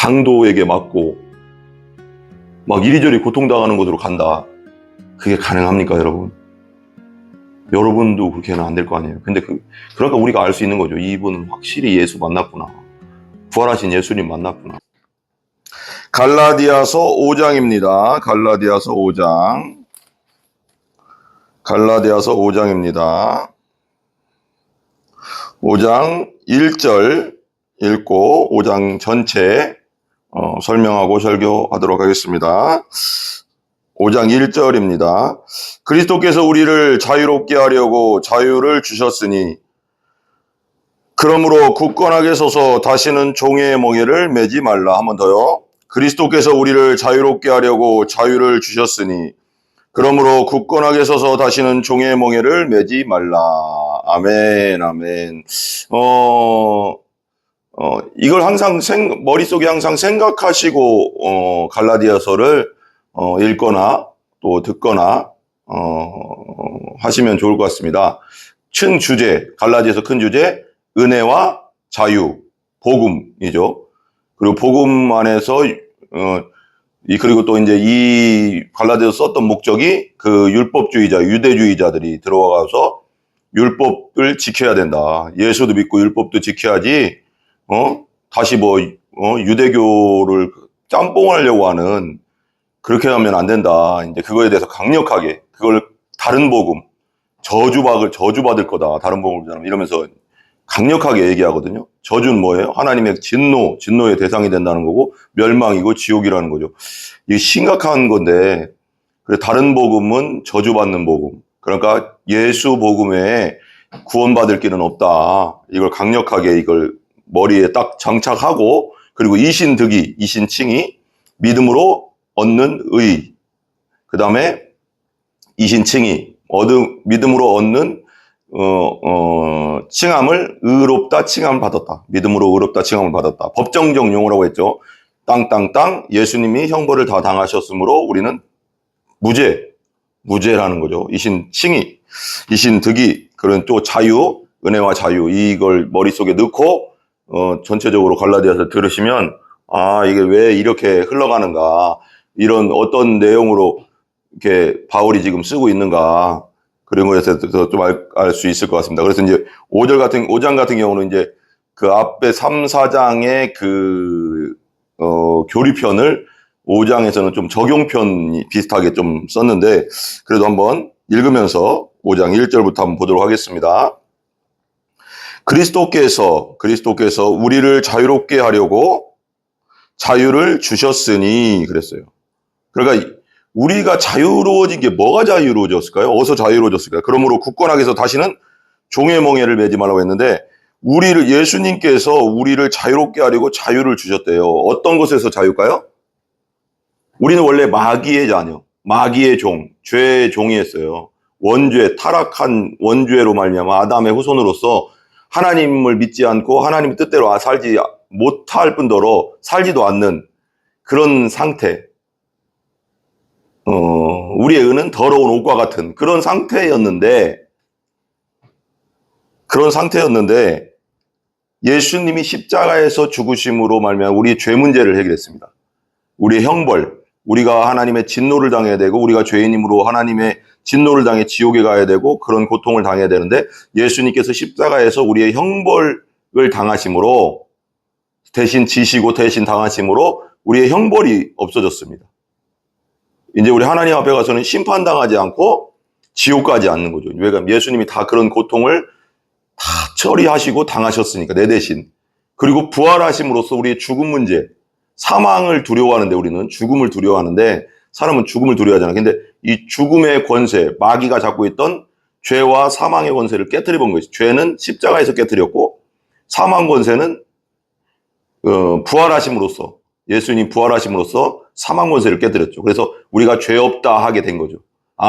강도에게 맞고 막 이리저리 고통당하는 곳으로 간다. 그게 가능합니까, 여러분? 여러분도 그렇게는 안 될 거 아니에요. 근데 그러니까 우리가 알 수 있는 거죠. 이분은 확실히 예수 만났구나. 부활하신 예수님 만났구나. 갈라디아서 5장입니다. 갈라디아서 5장. 갈라디아서 5장입니다. 5장 1절 읽고 5장 전체 설명하고 설교하도록 하겠습니다. 5장 1절입니다. 그리스도께서 우리를 자유롭게 하려고 자유를 주셨으니 그러므로 굳건하게 서서 다시는 종의 멍에를 매지 말라. 한 번 더요. 그리스도께서 우리를 자유롭게 하려고 자유를 주셨으니 그러므로 굳건하게 서서 다시는 종의 멍에를 매지 말라. 아멘, 아멘. 이걸 항상 머릿속에 항상 생각하시고 갈라디아서를 읽거나 또 듣거나 하시면 좋을 것 같습니다. 큰 주제, 갈라디아서 큰 주제, 은혜와 자유, 복음이죠. 그리고 복음 안에서 그리고 또 이제 이 갈라디아서 썼던 목적이 그 율법주의자, 유대주의자들이 들어와서 율법을 지켜야 된다. 예수도 믿고 율법도 지켜야지. 다시 유대교를 짬뽕하려고 하는 그렇게 하면 안 된다. 이제 그거에 대해서 강력하게 그걸 다른 복음, 저주받을 거다. 다른 복음을 이러면서 강력하게 얘기하거든요. 저주는 뭐예요? 하나님의 진노의 대상이 된다는 거고 멸망이고 지옥이라는 거죠. 이게 심각한 건데 그래 다른 복음은 저주받는 복음. 그러니까 예수 복음 외에 구원받을 길은 없다. 이걸 강력하게 이걸 머리에 딱 장착하고 그리고 이신칭이 믿음으로 얻는 의. 그 다음에 이신칭이 믿음으로 얻는 칭함을 의롭다 칭함을 받았다. 믿음으로 의롭다 칭함을 받았다. 법정적 용어라고 했죠. 땅땅땅 예수님이 형벌을 다 당하셨으므로 우리는 무죄라는 거죠. 이신칭이, 이신득이, 그런 또 자유, 은혜와 자유 이걸 머릿속에 넣고 전체적으로 갈라디아서 들으시면 이게 왜 이렇게 흘러가는가, 이런 어떤 내용으로 이렇게 바울이 지금 쓰고 있는가, 그런 거에서 좀 알 수 있을 것 같습니다. 그래서 이제 5장 같은 경우는 이제 그 앞에 3, 4장의 교리편을 5장에서는 좀 적용편이 비슷하게 좀 썼는데, 그래도 한번 읽으면서 5장 1절부터 한번 보도록 하겠습니다. 그리스도께서 우리를 자유롭게 하려고 자유를 주셨으니 그랬어요. 그러니까 우리가 자유로워진 게 뭐가 자유로워졌을까요? 어디서 자유로워졌을까요? 그러므로 굳건하게 해서 다시는 종의 멍에를 매지 말라고 했는데 예수님께서 우리를 자유롭게 하려고 자유를 주셨대요. 어떤 것에서 자유일까요? 우리는 원래 마귀의 자녀, 마귀의 종, 죄의 종이었어요. 타락한 원죄로 말미암아 아담의 후손으로서 하나님을 믿지 않고 하나님의 뜻대로 살지 못할 뿐더러 살지도 않는 그런 상태. 우리의 의는 더러운 옷과 같은 그런 상태였는데 예수님이 십자가에서 죽으심으로 말미암아 우리의 죄 문제를 해결했습니다. 우리의 형벌, 우리가 하나님의 진노를 당해야 되고 우리가 죄인임으로 하나님의 진노를 당해 지옥에 가야 되고 그런 고통을 당해야 되는데 예수님께서 십자가에서 우리의 형벌을 당하심으로 대신 지시고 대신 당하심으로 우리의 형벌이 없어졌습니다. 이제 우리 하나님 앞에 가서는 심판당하지 않고 지옥 가지 않는 거죠. 왜냐하면 예수님이 다 그런 고통을 다 처리하시고 당하셨으니까 내 대신. 그리고 부활하심으로써 우리의 죽음 문제, 사망을 두려워하는데 우리는 죽음을 두려워하는데 사람은 죽음을 두려워하잖아요. 근데 이 죽음의 권세, 마귀가 잡고 있던 죄와 사망의 권세를 깨트려 본 것이, 죄는 십자가에서 깨트렸고 사망 권세는 부활하심으로써, 예수님 부활하심으로써 사망 권세를 깨뜨렸죠. 그래서 우리가 죄 없다 하게 된 거죠.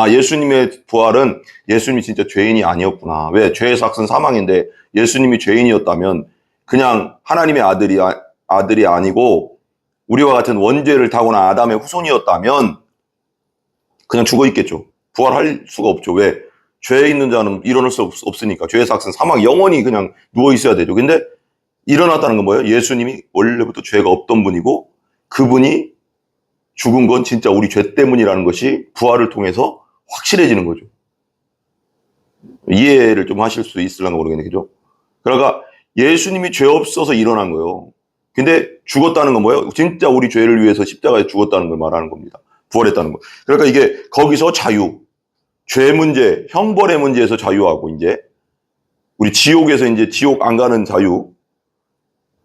예수님의 부활은 예수님이 진짜 죄인이 아니었구나. 왜? 죄의 삭은 사망인데 예수님이 죄인이었다면 그냥 하나님의 아들이 아니고 우리와 같은 원죄를 타고난 아담의 후손이었다면 그냥 죽어 있겠죠. 부활할 수가 없죠. 왜? 죄에 있는 자는 일어날 수 없으니까. 죄의 삭은 사망, 영원히 그냥 누워 있어야 되죠. 근데 일어났다는 건 뭐예요? 예수님이 원래부터 죄가 없던 분이고 그분이 죽은 건 진짜 우리 죄 때문이라는 것이 부활을 통해서 확실해지는 거죠. 이해를 좀 하실 수 있을려나 모르겠네, 그죠? 그러니까 예수님이 죄 없어서 일어난 거예요. 근데 죽었다는 건 뭐예요? 진짜 우리 죄를 위해서 십자가에 죽었다는 걸 말하는 겁니다. 부활했다는 거. 그러니까 이게 거기서 자유, 죄 문제, 형벌의 문제에서 자유하고 이제 우리 지옥에서 이제 지옥 안 가는 자유.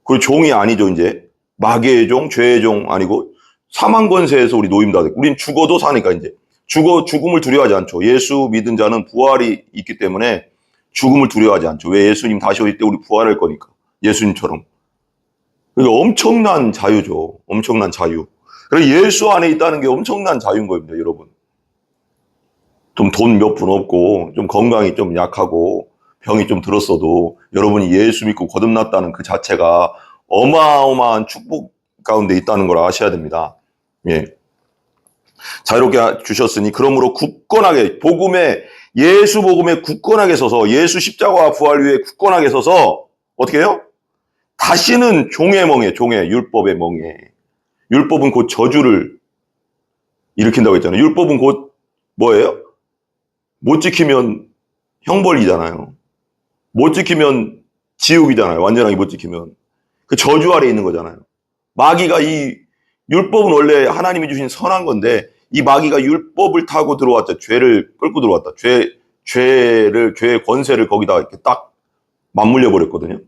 그 종이 아니죠, 이제. 마귀의 종, 죄의 종 아니고 사망 권세에서 우리 노임다 되고. 우린 죽어도 사니까 이제. 죽음을 두려워하지 않죠. 예수 믿은 자는 부활이 있기 때문에 죽음을 두려워하지 않죠. 왜? 예수님 다시 오실 때 우리 부활할 거니까. 예수님처럼. 그러니까 엄청난 자유죠. 엄청난 자유. 그래서 예수 안에 있다는 게 엄청난 자유인 겁니다, 여러분. 좀 돈 몇 푼 없고, 좀 건강이 좀 약하고, 병이 좀 들었어도 여러분이 예수 믿고 거듭났다는 그 자체가 어마어마한 축복 가운데 있다는 걸 아셔야 됩니다. 예. 자유롭게 주셨으니 그러므로 굳건하게 예수 복음에 굳건하게 서서 예수 십자가와 부활 위에 굳건하게 서서 어떻게 해요? 다시는 종의 율법의 멍에. 율법은 곧 저주를 일으킨다고 했잖아요. 율법은 곧 뭐예요? 못 지키면 형벌이잖아요. 못 지키면 지옥이잖아요. 완전하게 못 지키면. 그 저주 아래 있는 거잖아요. 마귀가 이 율법은 원래 하나님이 주신 선한 건데 이 마귀가 율법을 타고 들어왔죠. 죄를 끌고 들어왔다. 죄의 권세를 거기다 이렇게 딱 맞물려 버렸거든요.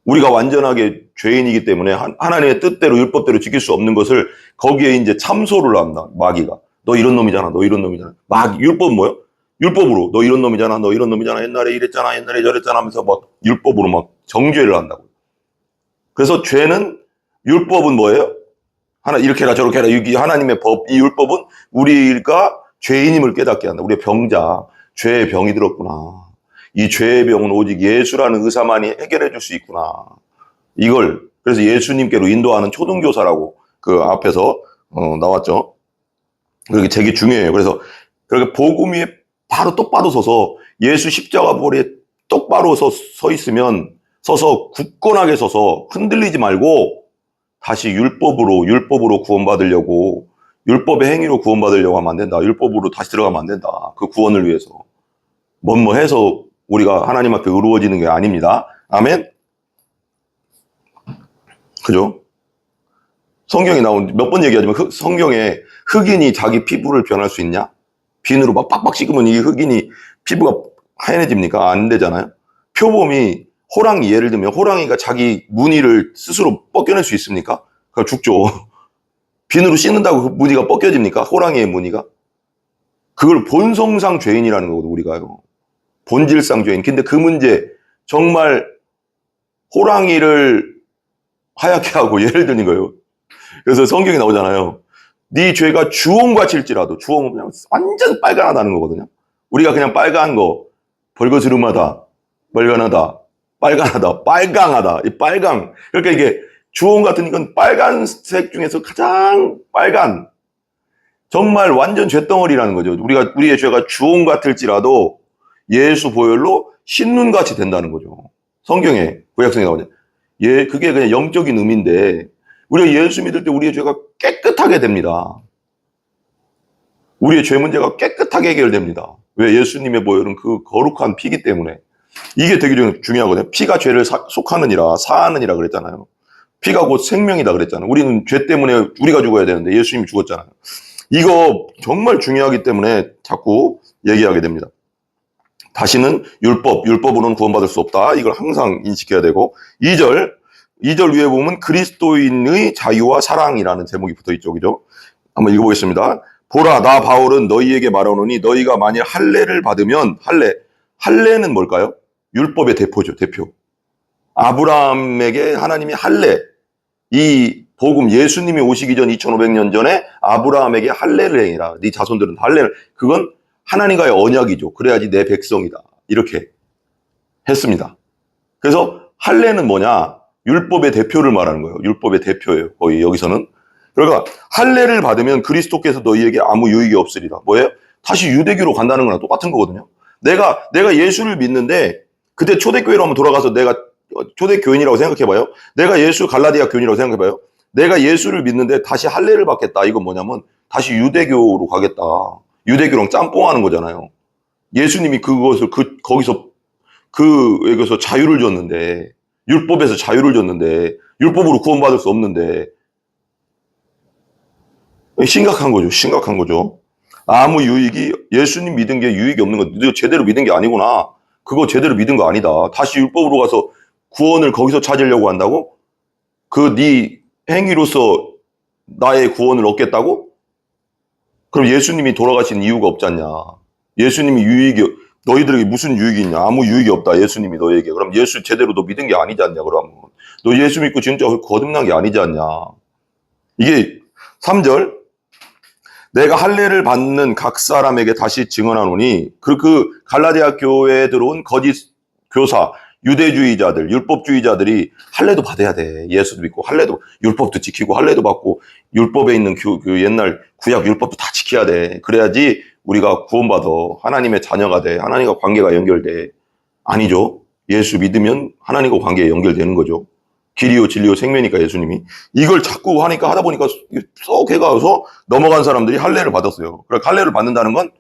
우리가 완전하게 죄인이기 때문에 하나님의 뜻대로 율법대로 지킬 수 없는 것을 거기에 이제 참소를 한다. 마귀가. 너 이런 놈이잖아. 율법은 뭐예요? 율법으로 너 이런 놈이잖아. 옛날에 이랬잖아. 옛날에 저랬잖아 하면서 막 율법으로 막 정죄를 한다고. 그래서 죄는 율법은 뭐예요? 이렇게 해라 저렇게 해라. 이게 하나님의 법. 이 율법은 우리가 죄인임을 깨닫게 한다. 우리의 병자. 죄의 병이 들었구나. 이 죄의 병은 오직 예수라는 의사만이 해결해 줄 수 있구나. 이걸 그래서 예수님께로 인도하는 초등교사라고 그 앞에서 나왔죠. 그게 되게 중요해요. 그래서 그렇게 복음 위에 바로 똑바로 서서 예수 십자가 부활에 똑바로 서 있으면 서서 굳건하게 서서 흔들리지 말고 다시 율법으로 구원받으려고 율법의 행위로 구원받으려고 하면 안 된다. 율법으로 다시 들어가면 안 된다. 그 구원을 위해서 뭐뭐 해서 우리가 하나님 앞에 의로워지는 게 아닙니다. 아멘. 그죠? 성경에 나온 몇 번 얘기하지만 성경에 흑인이 자기 피부를 변할 수 있냐? 비누로 막 빡빡 씻으면 이 흑인이 피부가 하얘집니까? 안 되잖아요. 표범이 호랑이 예를 들면 호랑이가 자기 무늬를 스스로 벗겨낼 수 있습니까? 그럼 죽죠. 비누로 씻는다고 그 무늬가 벗겨집니까? 호랑이의 무늬가? 그걸 본성상 죄인이라는 거거든요, 우리가요. 본질상 죄인. 근데 그 문제 정말 호랑이를 하얗게 하고 예를 드는 거예요. 그래서 성경에 나오잖아요. 네 죄가 주홍같일지라도 주홍은 그냥 완전 빨간하다는 거거든요. 우리가 그냥 빨간 거 벌거스름하다, 빨간하다, 빨강하다, 이 빨강. 그러니까 이게 주홍 같은 이건 빨간색 중에서 가장 빨간 정말 완전 죄덩어리라는 거죠. 우리의 죄가 주홍 같을지라도 예수 보혈로 흰눈같이 된다는 거죠. 성경에 구약성에 나오죠. 그게 그냥 영적인 의미인데 우리가 예수 믿을 때 우리의 죄가 깨끗하게 됩니다. 우리의 죄 문제가 깨끗하게 해결됩니다. 왜? 예수님의 보혈은 그 거룩한 피기 때문에. 이게 되게 중요하거든요. 피가 죄를 속하느니라 사하느니라 그랬잖아요. 피가 곧 생명이다 그랬잖아요. 우리는 죄 때문에 우리가 죽어야 되는데 예수님이 죽었잖아요. 이거 정말 중요하기 때문에 자꾸 얘기하게 됩니다. 다시는 율법으로는 구원받을 수 없다. 이걸 항상 인식해야 되고 2절 위에 보면 그리스도인의 자유와 사랑이라는 제목이 붙어있죠. 그죠? 한번 읽어보겠습니다. 보라 나 바울은 너희에게 말하노니 너희가 만일 할례를 받으면 할례는 뭘까요? 율법의 대표죠. 대표. 아브라함에게 하나님이 할례 이 복음 예수님이 오시기 전 2500년 전에 아브라함에게 할례를 행해라. 네 자손들은 할례를 그건 하나님과의 언약이죠. 그래야지 내 백성이다. 이렇게 했습니다. 그래서 할례는 뭐냐? 율법의 대표를 말하는 거예요. 율법의 대표예요. 거의 여기서는. 그러니까 할례를 받으면 그리스도께서 너희에게 아무 유익이 없으리라. 뭐예요? 다시 유대교로 간다는 거랑 똑같은 거거든요. 내가 예수를 믿는데 그때 초대교회로 한번 돌아가서 내가 초대교인이라고 생각해봐요. 내가 예수 갈라디아 교인이라고 생각해봐요. 내가 예수를 믿는데 다시 할례를 받겠다. 이건 뭐냐면 다시 유대교로 가겠다. 유대교랑 짬뽕하는 거잖아요. 예수님이 그것을 거기서 여기서 자유를 줬는데, 율법에서 자유를 줬는데, 율법으로 구원받을 수 없는데, 심각한 거죠. 심각한 거죠. 아무 유익이, 예수님 믿은 게 유익이 없는 거, 너 제대로 믿은 게 아니구나. 그거 제대로 믿은 거 아니다. 다시 율법으로 가서 구원을 거기서 찾으려고 한다고? 네 행위로서 나의 구원을 얻겠다고? 그럼 예수님이 돌아가신 이유가 없지 않냐. 예수님이 너희들에게 무슨 유익이 있냐. 아무 유익이 없다. 예수님이 너에게. 그럼 예수 제대로 너 믿은 게 아니지 않냐. 그러면 너 예수 믿고 진짜 거듭난 게 아니지 않냐. 이게 3절, 내가 할례를 받는 각 사람에게 다시 증언하노니 그 갈라디아 교회에 들어온 거짓 교사, 유대주의자들, 율법주의자들이 할례도 받아야 돼. 예수도 믿고 할례도, 율법도 지키고 할례도 받고 율법에 있는 그 옛날 구약 율법도 다 지켜야 돼. 그래야지 우리가 구원받아. 하나님의 자녀가 돼. 하나님과 관계가 연결돼. 아니죠. 예수 믿으면 하나님과 관계에 연결되는 거죠. 길이요 진리요 생명이니까 예수님이. 이걸 자꾸 하다 보니까 쏙 해가서 넘어간 사람들이 할례를 받았어요. 그러니까 할례를 받는다는 건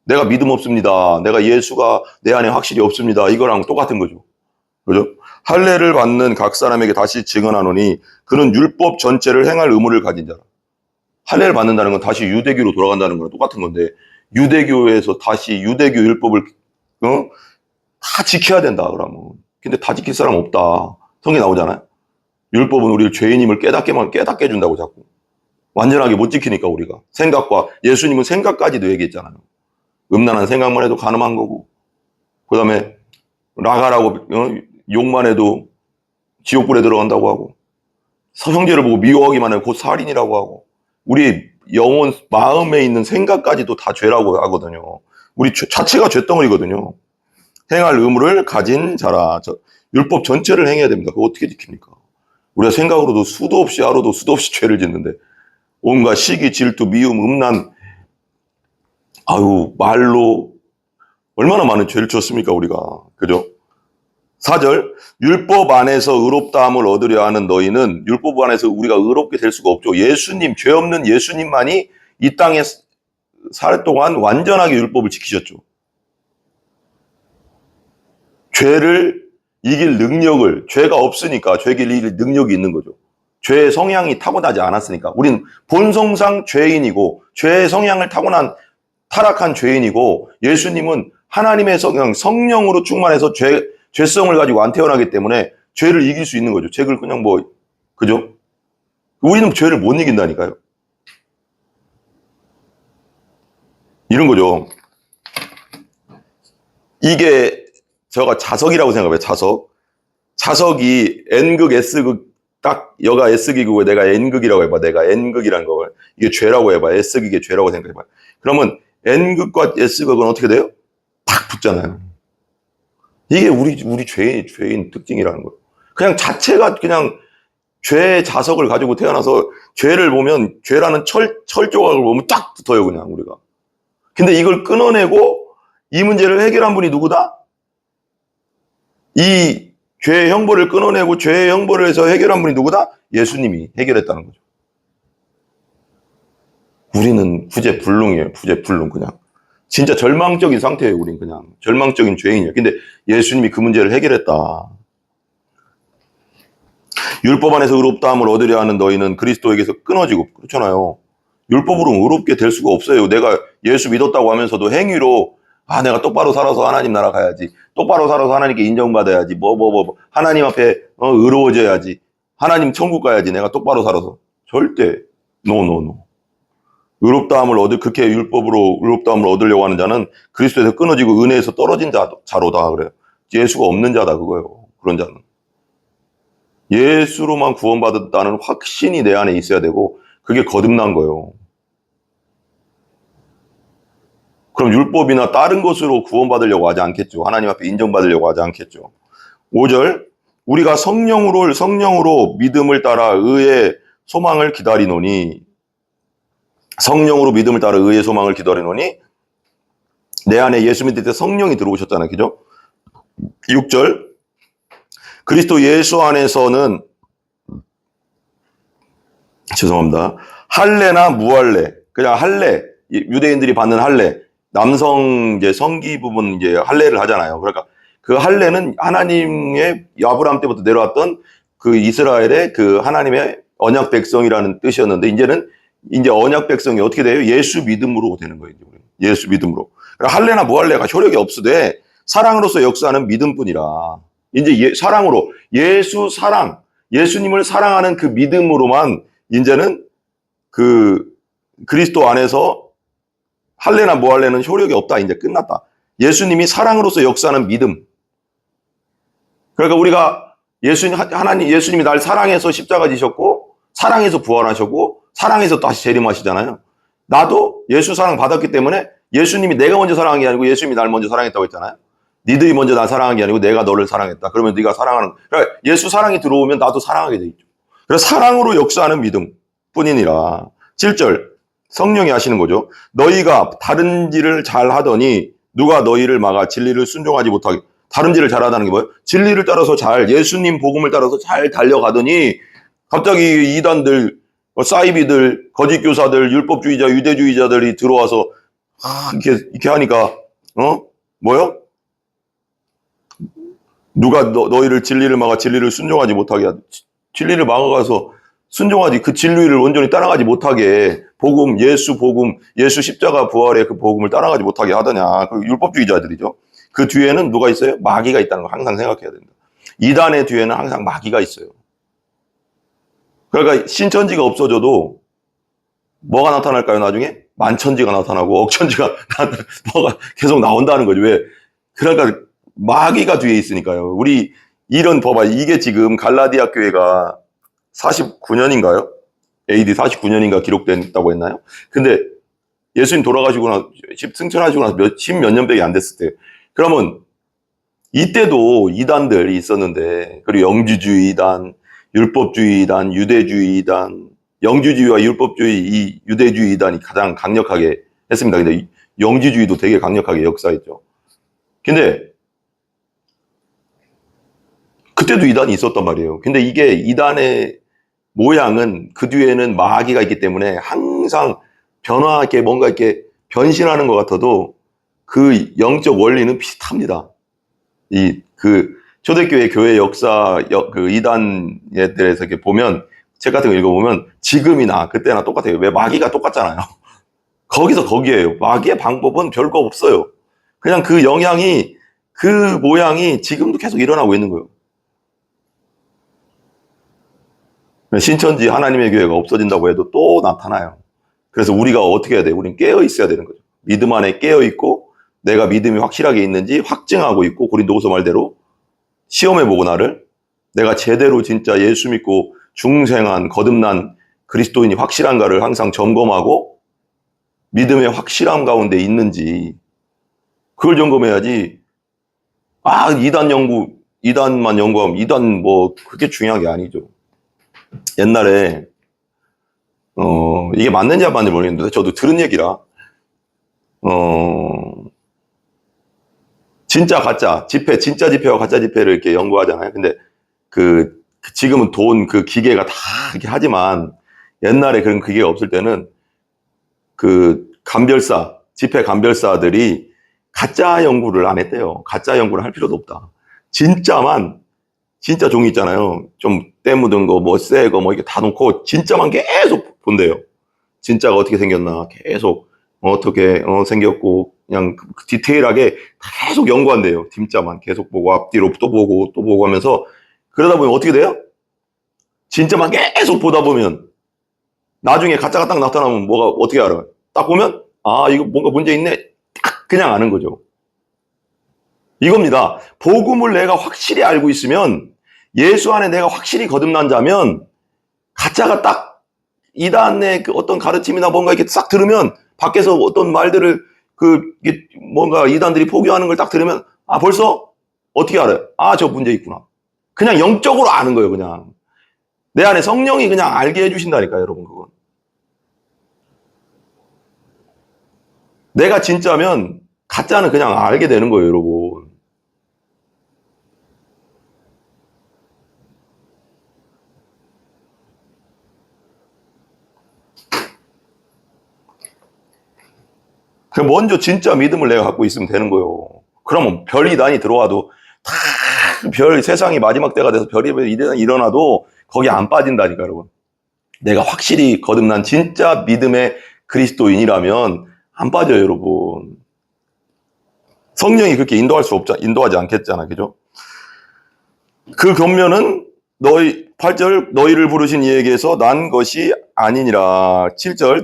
내가 믿음 없습니다. 내가 예수가 내 안에 확실히 없습니다. 이거랑 똑같은 거죠. 그죠? 할례를 받는 각 사람에게 다시 증언하노니 그는 율법 전체를 행할 의무를 가진 자라. 할례를 받는다는 건 다시 유대교로 돌아간다는 거랑 똑같은 건데, 유대교에서 다시 유대교 율법을 다 지켜야 된다 그러면. 근데 다 지킬 사람 없다. 성경에 나오잖아요. 율법은 우리를 죄인임을 깨닫게 해준다고 자꾸. 완전하게 못 지키니까 우리가. 생각과, 예수님은 생각까지도 얘기했잖아요. 음란한 생각만 해도 간음한 거고, 그 다음에 라가라고 욕만 해도 지옥불에 들어간다고 하고, 형제를 보고 미워하기만 해도 곧 살인이라고 하고, 우리 영혼, 마음에 있는 생각까지도 다 죄라고 하거든요. 우리 자체가 죄덩어리거든요. 행할 의무를 가진 자라. 율법 전체를 행해야 됩니다. 그거 어떻게 지킵니까? 우리가 생각으로도 수도 없이 하루도 수도 없이 죄를 짓는데, 온갖 시기, 질투, 미움, 음란, 말로 얼마나 많은 죄를 졌습니까, 우리가. 그죠? 4절, 율법 안에서 의롭다함을 얻으려 하는 너희는 율법 안에서 우리가 의롭게 될 수가 없죠. 예수님, 죄 없는 예수님만이 이 땅에 살 동안 완전하게 율법을 지키셨죠. 죄를 이길 능력을, 죄가 없으니까 죄를 이길 능력이 있는 거죠. 죄의 성향이 타고나지 않았으니까. 우리는 본성상 죄인이고 죄의 성향을 타고난 타락한 죄인이고, 예수님은 하나님의 성령으로 충만해서 죄성을 가지고 안 태어나기 때문에 죄를 이길 수 있는 거죠. 죄를 그냥 그죠? 우리는 죄를 못 이긴다니까요. 이런 거죠. 이게 제가 자석이라고 생각해요. 자석이 N극, S극, 딱 여가 S극이고 내가 N극이라고 해봐. 내가 N극이란 걸. 이게 죄라고 해봐. S극이 죄라고 생각해봐. 그러면 N극과 S극은 어떻게 돼요? 딱 붙잖아요. 이게 우리 죄인 특징이라는 거예요. 그냥 자체가 그냥 죄의 자석을 가지고 태어나서 죄를 보면, 죄라는 철 조각을 보면 딱 붙어요, 그냥 우리가. 근데 이걸 끊어내고 이 문제를 해결한 분이 누구다? 이 죄의 형벌을 끊어내고 죄의 형벌을 해서 해결한 분이 누구다? 예수님이 해결했다는 거죠. 우리는 부재불능이에요. 부재불능 그냥. 진짜 절망적인 상태예요. 우린 그냥. 절망적인 죄인이에요. 근데 예수님이 그 문제를 해결했다. 율법 안에서 의롭다함을 얻으려 하는 너희는 그리스도에게서 끊어지고. 그렇잖아요. 율법으로 의롭게 될 수가 없어요. 내가 예수 믿었다고 하면서도 행위로 내가 똑바로 살아서 하나님 나라 가야지. 똑바로 살아서 하나님께 인정받아야지. 하나님 앞에 의로워져야지. 하나님 천국 가야지. 내가 똑바로 살아서. 절대. 노. 그렇게 율법으로 의롭다함을 얻으려고 하는 자는 그리스도에서 끊어지고 은혜에서 떨어진 자로다. 그래요. 예수가 없는 자다. 그거예요. 그런 자는. 예수로만 구원받았다는 확신이 내 안에 있어야 되고, 그게 거듭난 거예요. 그럼 율법이나 다른 것으로 구원받으려고 하지 않겠죠. 하나님 앞에 인정받으려고 하지 않겠죠. 5절, 우리가 성령으로 믿음을 따라 의의 소망을 기다리노니, 성령으로 믿음을 따라 의의 소망을 기다리노니, 내 안에 예수 믿을 때 성령이 들어오셨잖아요. 그죠? 6절, 그리스도 예수 안에서는 죄송합니다. 할례나 무할례, 그냥 할례, 유대인들이 받는 할례, 남성 이제 성기 부분 이제 할례를 하잖아요. 그러니까 그 할례는 하나님의 아브라함 때부터 내려왔던 그 이스라엘의 그 하나님의 언약 백성이라는 뜻이었는데 이제는 이제 언약 백성이 어떻게 돼요? 예수 믿음으로 되는 거예요. 예수 믿음으로. 그러니까 할례나 무할례가 효력이 없으되 사랑으로서 역사하는 믿음뿐이라. 이제 사랑으로 예수 사랑, 예수님을 사랑하는 그 믿음으로만 이제는 그 그리스도 안에서 할례나 무할례는 효력이 없다. 이제 끝났다. 예수님이 사랑으로서 역사하는 믿음. 그러니까 우리가 예수님이 날 사랑해서 십자가 지셨고, 사랑해서 부활하셨고, 사랑해서 다시 재림하시잖아요. 나도 예수 사랑 받았기 때문에 예수님이 내가 먼저 사랑한 게 아니고 예수님이 날 먼저 사랑했다고 했잖아요. 니들이 먼저 날 사랑한 게 아니고 내가 너를 사랑했다. 그러면 네가 사랑하는, 그러니까 예수 사랑이 들어오면 나도 사랑하게 돼 있죠. 그래서 사랑으로 역사하는 믿음 뿐이니라. 7절 성령이 하시는 거죠. 너희가 다른지를 잘 하더니 누가 너희를 막아 진리를 순종하지 못하게. 다른지를 잘 하다는 게 뭐예요? 진리를 따라서 예수님 복음을 따라서 잘 달려가더니 갑자기 이단들, 사이비들, 거짓 교사들, 율법주의자, 유대주의자들이 들어와서 이렇게 하니까 뭐요? 누가 너희를 진리를 막아 진리를 순종하지 못하게 진리를 막아가서 순종하지 그 진리를 온전히 따라가지 못하게 복음, 예수 십자가 부활의 그 복음을 따라가지 못하게 하더냐. 그 율법주의자들이죠. 그 뒤에는 누가 있어요? 마귀가 있다는 거 항상 생각해야 된다. 이단의 뒤에는 항상 마귀가 있어요. 그러니까 신천지가 없어져도 뭐가 나타날까요? 나중에 만천지가 나타나고 억천지가 뭐가 계속 나온다는 거죠. 왜? 그러니까 마귀가 뒤에 있으니까요. 우리 이런 봐봐. 이게 지금 갈라디아 교회가 49년인가요? AD 49년인가 기록됐다고 했나요? 근데 예수님 돌아가시고 나서 승천하시고 나서 십몇 년밖에 안 됐을 때 그러면 이때도 이단들이 있었는데 그리고 영주주의 이단, 율법주의 이단, 유대주의 이단, 영주주의와 율법주의 이 유대주의 이단이 가장 강력하게 했습니다. 근데 영주주의도 되게 강력하게 역사했죠. 근데 그때도 이단이 있었단 말이에요. 근데 이게 이단의 모양은 그 뒤에는 마귀가 있기 때문에 항상 변화하게 뭔가 이렇게 변신하는 것 같아도 그 영적 원리는 비슷합니다. 그 초대교회 교회 역사 그 이단에 대해서 이렇게 보면 책 같은 거 읽어보면 지금이나 그때나 똑같아요. 왜 마귀가 똑같잖아요. 거기서 거기에요. 마귀의 방법은 별거 없어요. 그냥 그 영향이 그 모양이 지금도 계속 일어나고 있는 거예요. 신천지 하나님의 교회가 없어진다고 해도 또 나타나요. 그래서 우리가 어떻게 해야 돼요? 우리는 깨어 있어야 되는 거죠. 믿음 안에 깨어 있고 내가 믿음이 확실하게 있는지 확증하고 있고 고린도후서 말대로 시험해보고 나를 내가 제대로 진짜 예수 믿고 중생한 거듭난 그리스도인이 확실한가를 항상 점검하고 믿음의 확실함 가운데 있는지 그걸 점검해야지. 이단만 연구하면 이단 뭐 그게 중요한 게 아니죠. 옛날에 이게 맞는지 안 맞는지 모르겠는데 저도 들은 얘기라 진짜 가짜 지폐, 진짜 지폐와 가짜 지폐를 이렇게 연구하잖아요. 근데 지금은 돈 그 기계가 다 이렇게 하지만 옛날에 그런 기계가 없을 때는 그 지폐 감별사들이 가짜 연구를 안 했대요. 가짜 연구를 할 필요도 없다. 진짜 종이 있잖아요. 좀 때 묻은 거, 뭐 새 거, 뭐 이렇게 다 놓고 진짜만 계속 본대요. 진짜가 어떻게 생겼나 계속 어떻게 생겼고 그냥 디테일하게 계속 연구한대요. 진짜만 계속 보고 앞뒤로 또 보고 하면서 그러다 보면 어떻게 돼요? 진짜만 계속 보다 보면 나중에 가짜가 딱 나타나면 뭐가 어떻게 알아요? 딱 보면 이거 뭔가 문제 있네. 딱 그냥 아는 거죠. 이겁니다. 복음을 내가 확실히 알고 있으면 예수 안에 내가 확실히 거듭난 자면 가짜가 딱 이단의 그 어떤 가르침이나 뭔가 이렇게 싹 들으면 밖에서 어떤 말들을 이게 뭔가 이단들이 포기하는 걸 딱 들으면 벌써 어떻게 알아요? 저 문제 있구나. 그냥 영적으로 아는 거예요. 그냥 내 안에 성령이 그냥 알게 해주신다니까요. 여러분 그건 내가 진짜면 가짜는 그냥 알게 되는 거예요. 여러분 먼저 진짜 믿음을 내가 갖고 있으면 되는 거예요. 그러면 별 이단이 들어와도 다 세상이 마지막 때가 돼서 별이 이단이 일어나도 거기 안 빠진다니까, 여러분. 내가 확실히 거듭난 진짜 믿음의 그리스도인이라면 안 빠져요, 여러분. 성령이 그렇게 인도하지 않겠잖아, 그죠? 그 권면은 8절, 너희를 부르신 이에게서 난 것이 아니니라. 7절,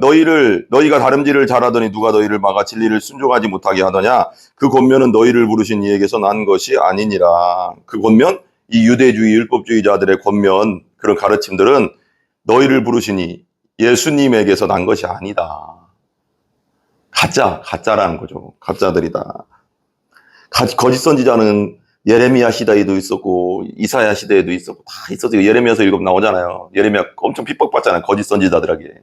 너희가 다름질을 잘하더니 누가 너희를 막아 진리를 순종하지 못하게 하더냐. 그 권면은 너희를 부르신 이에게서 난 것이 아니니라. 그 권면, 이 유대주의 율법주의자들의 권면, 그런 가르침들은 너희를 부르시니 예수님에게서 난 것이 아니다. 가짜라는 거죠. 가짜들이다. 거짓 선지자는 예레미야 시대에도 있었고 이사야 시대에도 있었고 다 있었어요. 예레미야서 읽으면 나오잖아요. 예레미야 엄청 핍박받잖아요. 거짓 선지자들에게.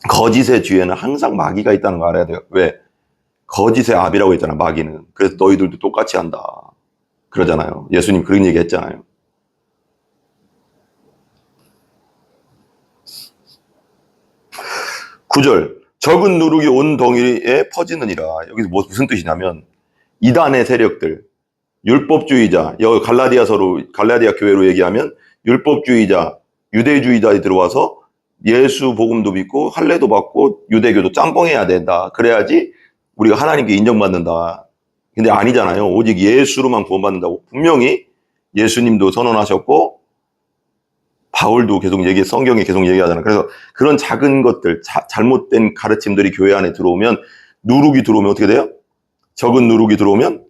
거짓의 뒤에는 항상 마귀가 있다는 거 알아야 돼요. 왜? 거짓의 아비라고 했잖아요. 마귀는. 그래서 너희들도 똑같이 한다. 그러잖아요. 예수님 그런 얘기 했잖아요. (9절) 적은 누룩이 온 덩이에 퍼지느니라. 여기서 무슨 뜻이냐면 이단의 세력들, 율법주의자, 여기 갈라디아 교회로 얘기하면 율법주의자, 유대주의자들이 들어와서 예수 복음도 믿고 할례도 받고 유대교도 짬뽕해야 된다. 그래야지 우리가 하나님께 인정받는다. 근데 아니잖아요. 오직 예수로만 구원받는다고 분명히 예수님도 선언하셨고 바울도 성경에 계속 얘기하잖아요. 그래서 그런 작은 것들, 잘못된 가르침들이 교회 안에 들어오면, 누룩이 들어오면 어떻게 돼요? 적은 누룩이 들어오면,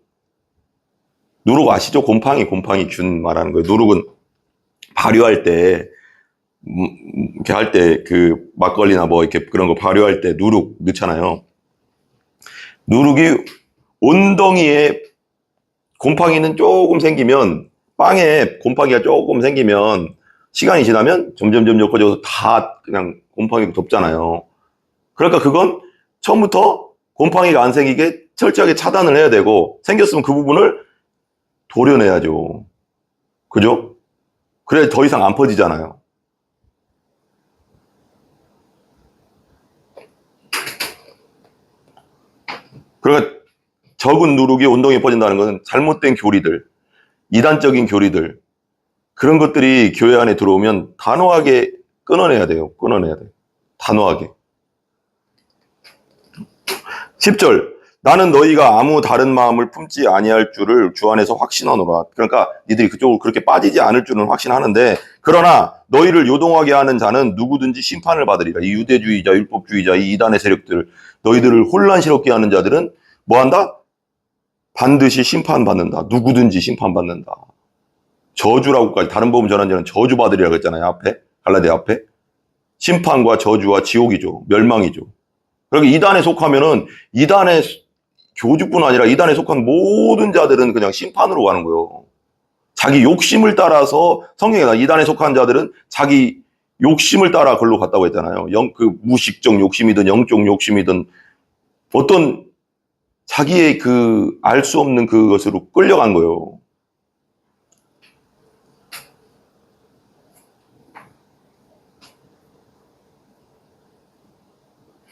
누룩 아시죠? 곰팡이 균 말하는 거예요. 누룩은 발효할 때, 이렇게 할 때, 막걸리나 이렇게 그런 거 발효할 때 누룩 넣잖아요. 누룩이 온덩이에 곰팡이는 조금 생기면, 빵에 곰팡이가 조금 생기면, 시간이 지나면 점점 커져서 다 그냥 곰팡이가 덮잖아요. 그러니까 그건 처음부터 곰팡이가 안 생기게 철저하게 차단을 해야 되고 생겼으면 그 부분을 도려내야죠. 그죠? 그래야 더 이상 안 퍼지잖아요. 그러니까 적은 누룩이 온덩이에 퍼진다는 것은 잘못된 교리들, 이단적인 교리들, 그런 것들이 교회 안에 들어오면 단호하게 끊어내야 돼요. 단호하게. 10절. 나는 너희가 아무 다른 마음을 품지 아니할 줄을 주 안에서 확신하노라. 그러니까 니들이 그쪽으로 그렇게 빠지지 않을 줄은 확신하는데, 그러나 너희를 요동하게 하는 자는 누구든지 심판을 받으리라. 이 유대주의자, 율법주의자, 이 이단의 세력들, 너희들을 혼란스럽게 하는 자들은 뭐한다? 반드시 심판받는다. 누구든지 심판받는다. 저주라고까지, 다른 복음 전한 자는 저주받으리라고 했잖아요. 앞에 갈라디아 앞에 심판과 저주와 지옥이죠. 멸망이죠. 그러니까 이단에 속하면은 이단의 교주뿐 아니라 이단에 속한 모든 자들은 그냥 심판으로 가는 거예요. 자기 욕심을 따라서, 성경에 이단에 속한 자들은 자기 욕심을 따라 걸로 갔다고 했잖아요. 무식적 욕심이든 영적 욕심이든 어떤 자기의 알 수 없는 그것으로 끌려간 거예요.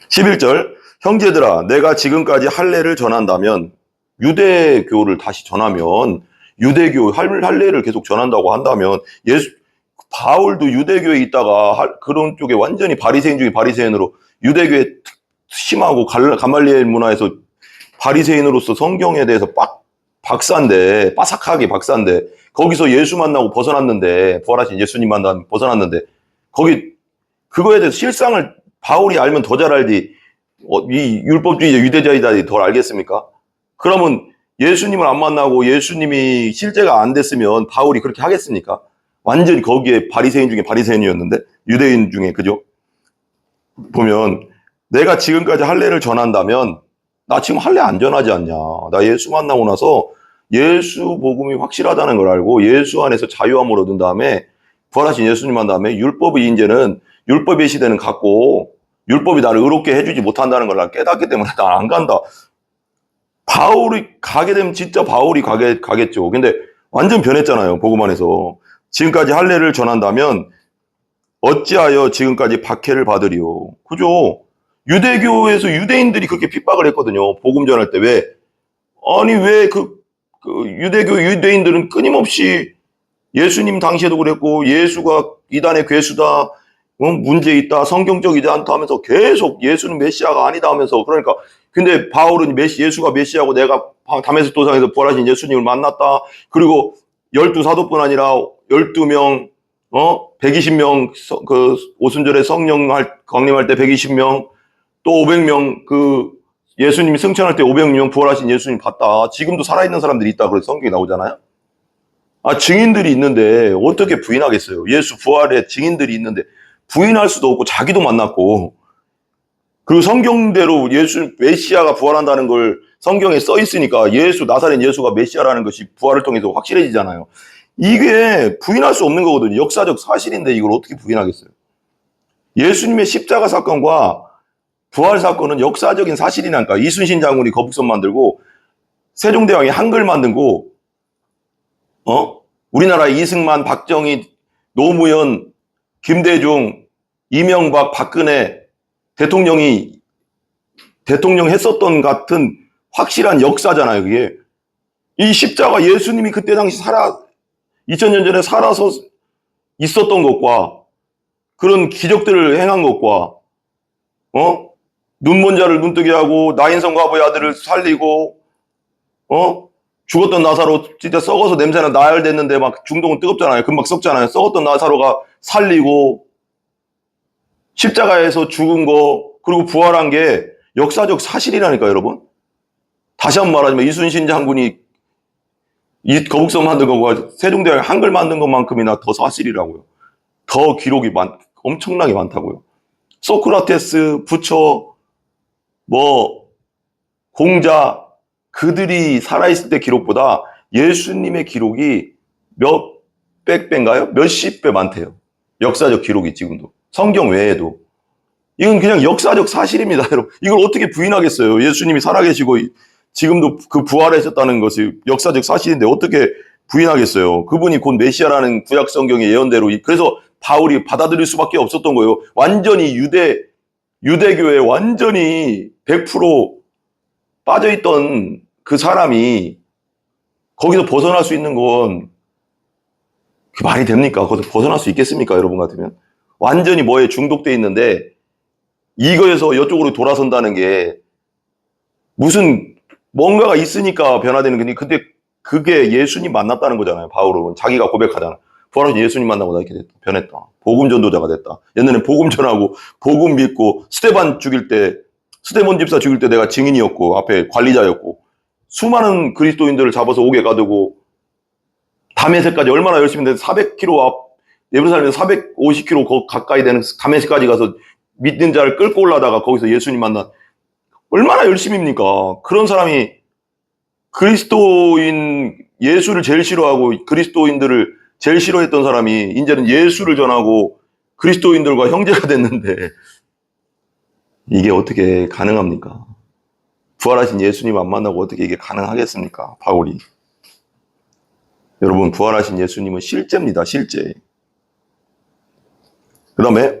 11절, 형제들아, 내가 지금까지 할례를 전한다면, 유대교를 다시 전하면, 유대교 할례를 계속 전한다고 한다면, 바울도 유대교에 있다가 그런 쪽에 완전히 바리새인 중에 바리새인으로, 유대교에 심하고 가말리엘 문화에서 바리새인으로서 성경에 대해서 빠삭하게 박사인데, 거기서 예수 만나고 벗어났는데, 부활하신 예수님 만나고 벗어났는데, 그거에 대해서 실상을 바울이 알면 더 잘 알지, 이 율법주의자, 유대자이다니 덜 알겠습니까? 그러면 예수님을 안 만나고 예수님이 실제가 안 됐으면 바울이 그렇게 하겠습니까? 완전히 거기에 바리새인 중에 바리새인이었는데, 유대인 중에, 그죠? 보면, 내가 지금까지 할례를 전한다면, 나 지금 할례 안 전하지 않냐? 나 예수 만나고 나서 예수 복음이 확실하다는 걸 알고 예수 안에서 자유함을 얻은 다음에 부활하신 예수님 만 다음에 율법의 시대는 갔고 율법이 나를 의롭게 해주지 못한다는 걸 깨닫기 때문에 난 안 간다. 바울이 가게 되면 진짜 바울이 가겠죠. 근데 완전 변했잖아요. 복음 안에서. 지금까지 할례를 전한다면 어찌하여 지금까지 박해를 받으리요. 그죠? 유대교에서 유대인들이 그렇게 핍박을 했거든요. 복음 전할 때. 왜? 아니, 왜 유대교 유대인들은 끊임없이 예수님 당시에도 그랬고, 예수가 이단의 괴수다, 문제 있다, 성경적이지 않다 하면서 계속 예수는 메시아가 아니다 하면서, 그러니까, 근데 바울은 예수가 메시아고 내가 다메섹 도상에서 부활하신 예수님을 만났다. 그리고 12사도뿐 아니라 12명, 120명, 오순절에 성령 강림할 때 120명, 또 500명, 예수님이 승천할 때 500명 부활하신 예수님 봤다. 지금도 살아있는 사람들이 있다. 그래서 성경에 나오잖아요. 증인들이 있는데 어떻게 부인하겠어요? 예수 부활의 증인들이 있는데 부인할 수도 없고 자기도 만났고, 그리고 성경대로 예수 메시아가 부활한다는 걸 성경에 써 있으니까 나사렛 예수가 메시아라는 것이 부활을 통해서 확실해지잖아요. 이게 부인할 수 없는 거거든요. 역사적 사실인데 이걸 어떻게 부인하겠어요? 예수님의 십자가 사건과 부활 사건은 역사적인 사실이니까. 이순신 장군이 거북선 만들고 세종대왕이 한글 만들고, 우리나라 이승만, 박정희, 노무현, 김대중, 이명박, 박근혜 대통령 했었던 같은 확실한 역사잖아요, 그게. 이 십자가 예수님이 그때 당시 2000년 전에 살아서 있었던 것과 그런 기적들을 행한 것과, 눈먼 자를 눈뜨게 하고, 나인성 과부의 아들을 살리고, 죽었던 나사로 진짜 썩어서 냄새나 나열됐는데 막 중동은 뜨겁잖아요. 금방 썩잖아요. 썩었던 나사로가 살리고, 십자가에서 죽은 거, 그리고 부활한 게 역사적 사실이라니까, 여러분. 다시 한번 말하지만 이순신 장군이 이 거북선 만든 거가 세종대왕이 한글 만든 것만큼이나 더 사실이라고요. 더 기록이 엄청나게 많다고요. 소크라테스, 부처, 공자, 그들이 살아있을 때 기록보다 예수님의 기록이 몇백 배인가요? 몇십 배 많대요. 역사적 기록이 지금도. 성경 외에도. 이건 그냥 역사적 사실입니다, 여러분. 이걸 어떻게 부인하겠어요? 예수님이 살아계시고 지금도 그 부활하셨다는 것이 역사적 사실인데 어떻게 부인하겠어요? 그분이 곧 메시아라는 구약 성경의 예언대로. 그래서 바울이 받아들일 수밖에 없었던 거예요. 완전히 유대교에 완전히 100% 빠져있던 그 사람이 거기서 벗어날 수 있는 건 그 말이 됩니까? 거기서 벗어날 수 있겠습니까? 여러분 같으면. 완전히 뭐에 중독돼 있는데 이거에서 이쪽으로 돌아선다는 게 무슨 뭔가가 있으니까 변화되는 거니. 근데 그게 예수님 만났다는 거잖아요. 바울은 자기가 고백하잖아. 부활하신 예수님 만나고 나 이렇게 됐다. 변했다. 복음 전도자가 됐다. 옛날에 복음 전하고 복음 믿고 스테반 집사 죽일 때 내가 증인이었고 앞에 관리자였고 수많은 그리스도인들을 잡아서 옥에 가두고 다메섹까지 얼마나 열심히 됐는데 400km 앞 예루살렘에서 450km 가까이 되는 다메섹까지 가서 믿는 자를 끌고 올라다가 거기서 예수님 만나. 얼마나 열심입니까? 그런 사람이 그리스도인 예수를 제일 싫어하고 그리스도인들을 제일 싫어했던 사람이 이제는 예수를 전하고 그리스도인들과 형제가 됐는데 이게 어떻게 가능합니까? 부활하신 예수님 안 만나고 어떻게 이게 가능하겠습니까? 바울이. 여러분, 부활하신 예수님은 실제입니다. 실제. 그 다음에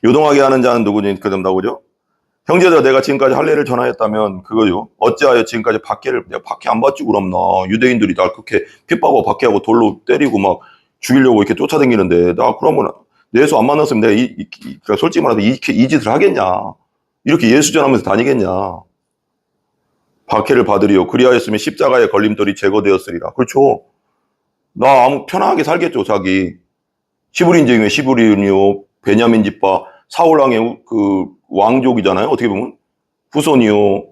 요동하게 하는 자는 누구니? 그 다음 나오죠? 형제들아, 내가 지금까지 할례를 전하였다면 그거죠. 어찌하여 지금까지 내가 박해 안 받지 그럽나. 유대인들이 날 그렇게 핍박하고 박해하고 돌로 때리고 막 죽이려고 이렇게 쫓아다니는데 나 그러면 예수 안 만났으면 내가 그러니까 솔직히 말해서 이 짓을 하겠냐. 이렇게 예수 전하면서 다니겠냐. 박해를 받으리요. 그리하였으면 십자가의 걸림돌이 제거되었으리라. 그렇죠. 나 아무 편하게 살겠죠. 자기 시브린 중에 시브린이요, 베냐민 집파 사울왕의 그 왕족이잖아요. 어떻게 보면 후손이요.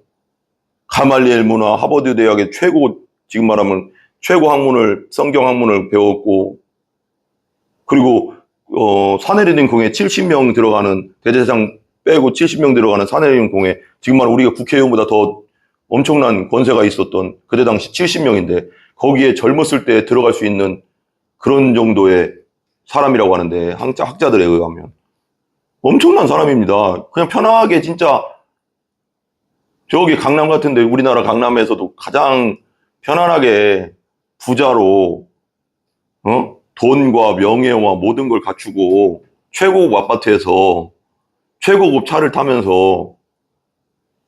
가말리엘 문화 하버드 대학의 지금 말하면 최고 학문을 성경 학문을 배웠고, 그리고 사내리딘 공회 70명 들어가는 대제사장 빼고 70명 들어가는 사내리딘 공회, 지금 말하면 우리가 국회의원보다 더 엄청난 권세가 있었던 그때 당시 70명인데 거기에 젊었을 때 들어갈 수 있는 그런 정도의 사람이라고 하는데 학자들에 의하면 엄청난 사람입니다. 그냥 편하게 진짜 저기 강남 같은데 우리나라 강남에서도 가장 편안하게 부자로 돈과 명예와 모든 걸 갖추고 최고급 아파트에서 최고급 차를 타면서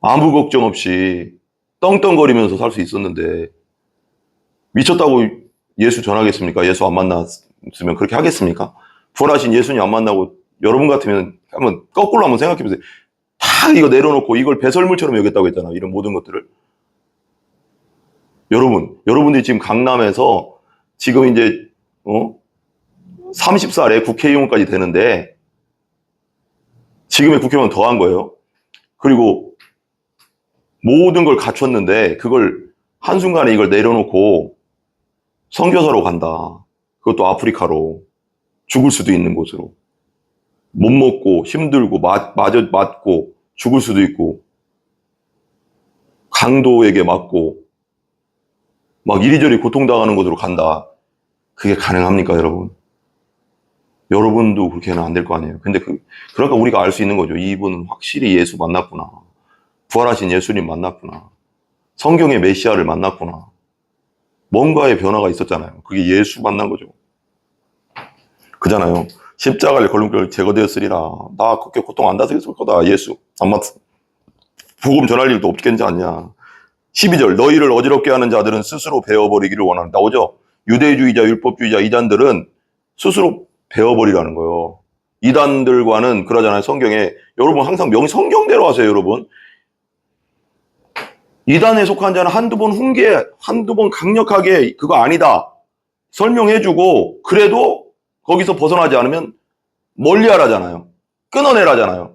아무 걱정 없이 떵떵거리면서 살 수 있었는데 미쳤다고 예수 전하겠습니까? 예수 안 만났으면 그렇게 하겠습니까? 부활하신 예수님 안 만나고 여러분 같으면 한번 거꾸로 한번 생각해 보세요. 다 이거 내려놓고 이걸 배설물처럼 여겼다고 했잖아요. 이런 모든 것들을. 여러분들이 지금 강남에서 지금 이제 30살에 국회의원까지 되는데 지금의 국회의원 더한 거예요. 그리고 모든 걸 갖췄는데 그걸 한순간에 이걸 내려놓고 선교사로 간다. 그것도 아프리카로. 죽을 수도 있는 곳으로. 못 먹고 힘들고 맞고 죽을 수도 있고 강도에게 맞고 막 이리저리 고통당하는 곳으로 간다. 그게 가능합니까, 여러분? 여러분도 그렇게는 안 될 거 아니에요. 근데 그러니까 우리가 알 수 있는 거죠. 이분은 확실히 예수 만났구나. 부활하신 예수님 만났구나. 성경의 메시아를 만났구나. 뭔가의 변화가 있었잖아요. 그게 예수 만난 거죠. 그잖아요. 십자가를 걸림돌 제거되었으리라. 나 그렇게 고통 안 다스렸을 거다. 예수 안 맞. 복음 전할 일도 없겠지 않냐. 12절 너희를 어지럽게 하는 자들은 스스로 베어버리기를 원하는. 나오죠. 유대주의자, 율법주의자, 이단들은 스스로 베어버리라는 거예요. 이단들과는 그러잖아요. 성경에. 여러분 항상 성경대로 하세요. 여러분. 이단에 속한 자는 한두 번 강력하게 그거 아니다. 설명해주고 그래도 거기서 벗어나지 않으면 멀리하라잖아요. 끊어내라잖아요.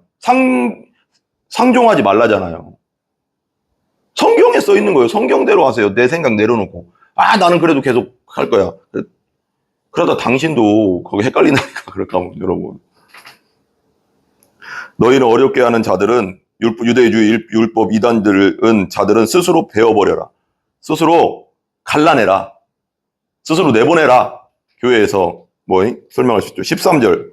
상종하지 말라잖아요. 성경에 써 있는 거예요. 성경대로 하세요. 내 생각 내려놓고. 나는 그래도 계속 할 거야. 그러다 당신도 거기 헷갈린다니까. 그럴까 하면 여러분. 너희를 어렵게 하는 자들은 유대주의 율법 이단들은 자들은 스스로 베어버려라. 스스로 갈라내라. 스스로 내보내라. 교회에서 설명할 수 있죠. 13절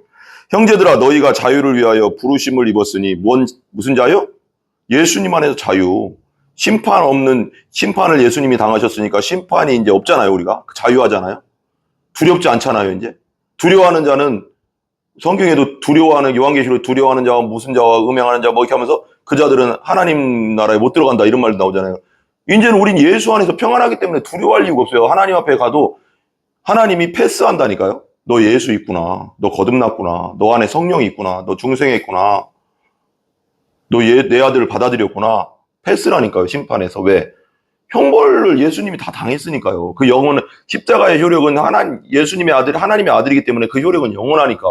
형제들아 너희가 자유를 위하여 부르심을 입었으니 무슨 자유? 예수님 안에서 자유. 심판을 예수님이 당하셨으니까 심판이 이제 없잖아요. 우리가 자유하잖아요. 두렵지 않잖아요. 이제 두려워하는 자는 성경에도 두려워하는 요한계시록 두려워하는 자와 무슨 자와 음행하는 자 이렇게 하면서 그 자들은 하나님 나라에 못 들어간다 이런 말도 나오잖아요. 이제는 우린 예수 안에서 평안하기 때문에 두려워할 이유가 없어요. 하나님 앞에 가도 하나님이 패스한다니까요. 너 예수 있구나. 너 거듭났구나. 너 안에 성령이 있구나. 너 중생했구나. 너 내 아들을 받아들였구나. 패스라니까요. 심판에서. 왜? 형벌을 예수님이 다 당했으니까요. 그 영혼은 십자가의 효력은 예수님의 아들, 하나님의 아들이기 때문에 그 효력은 영원하니까.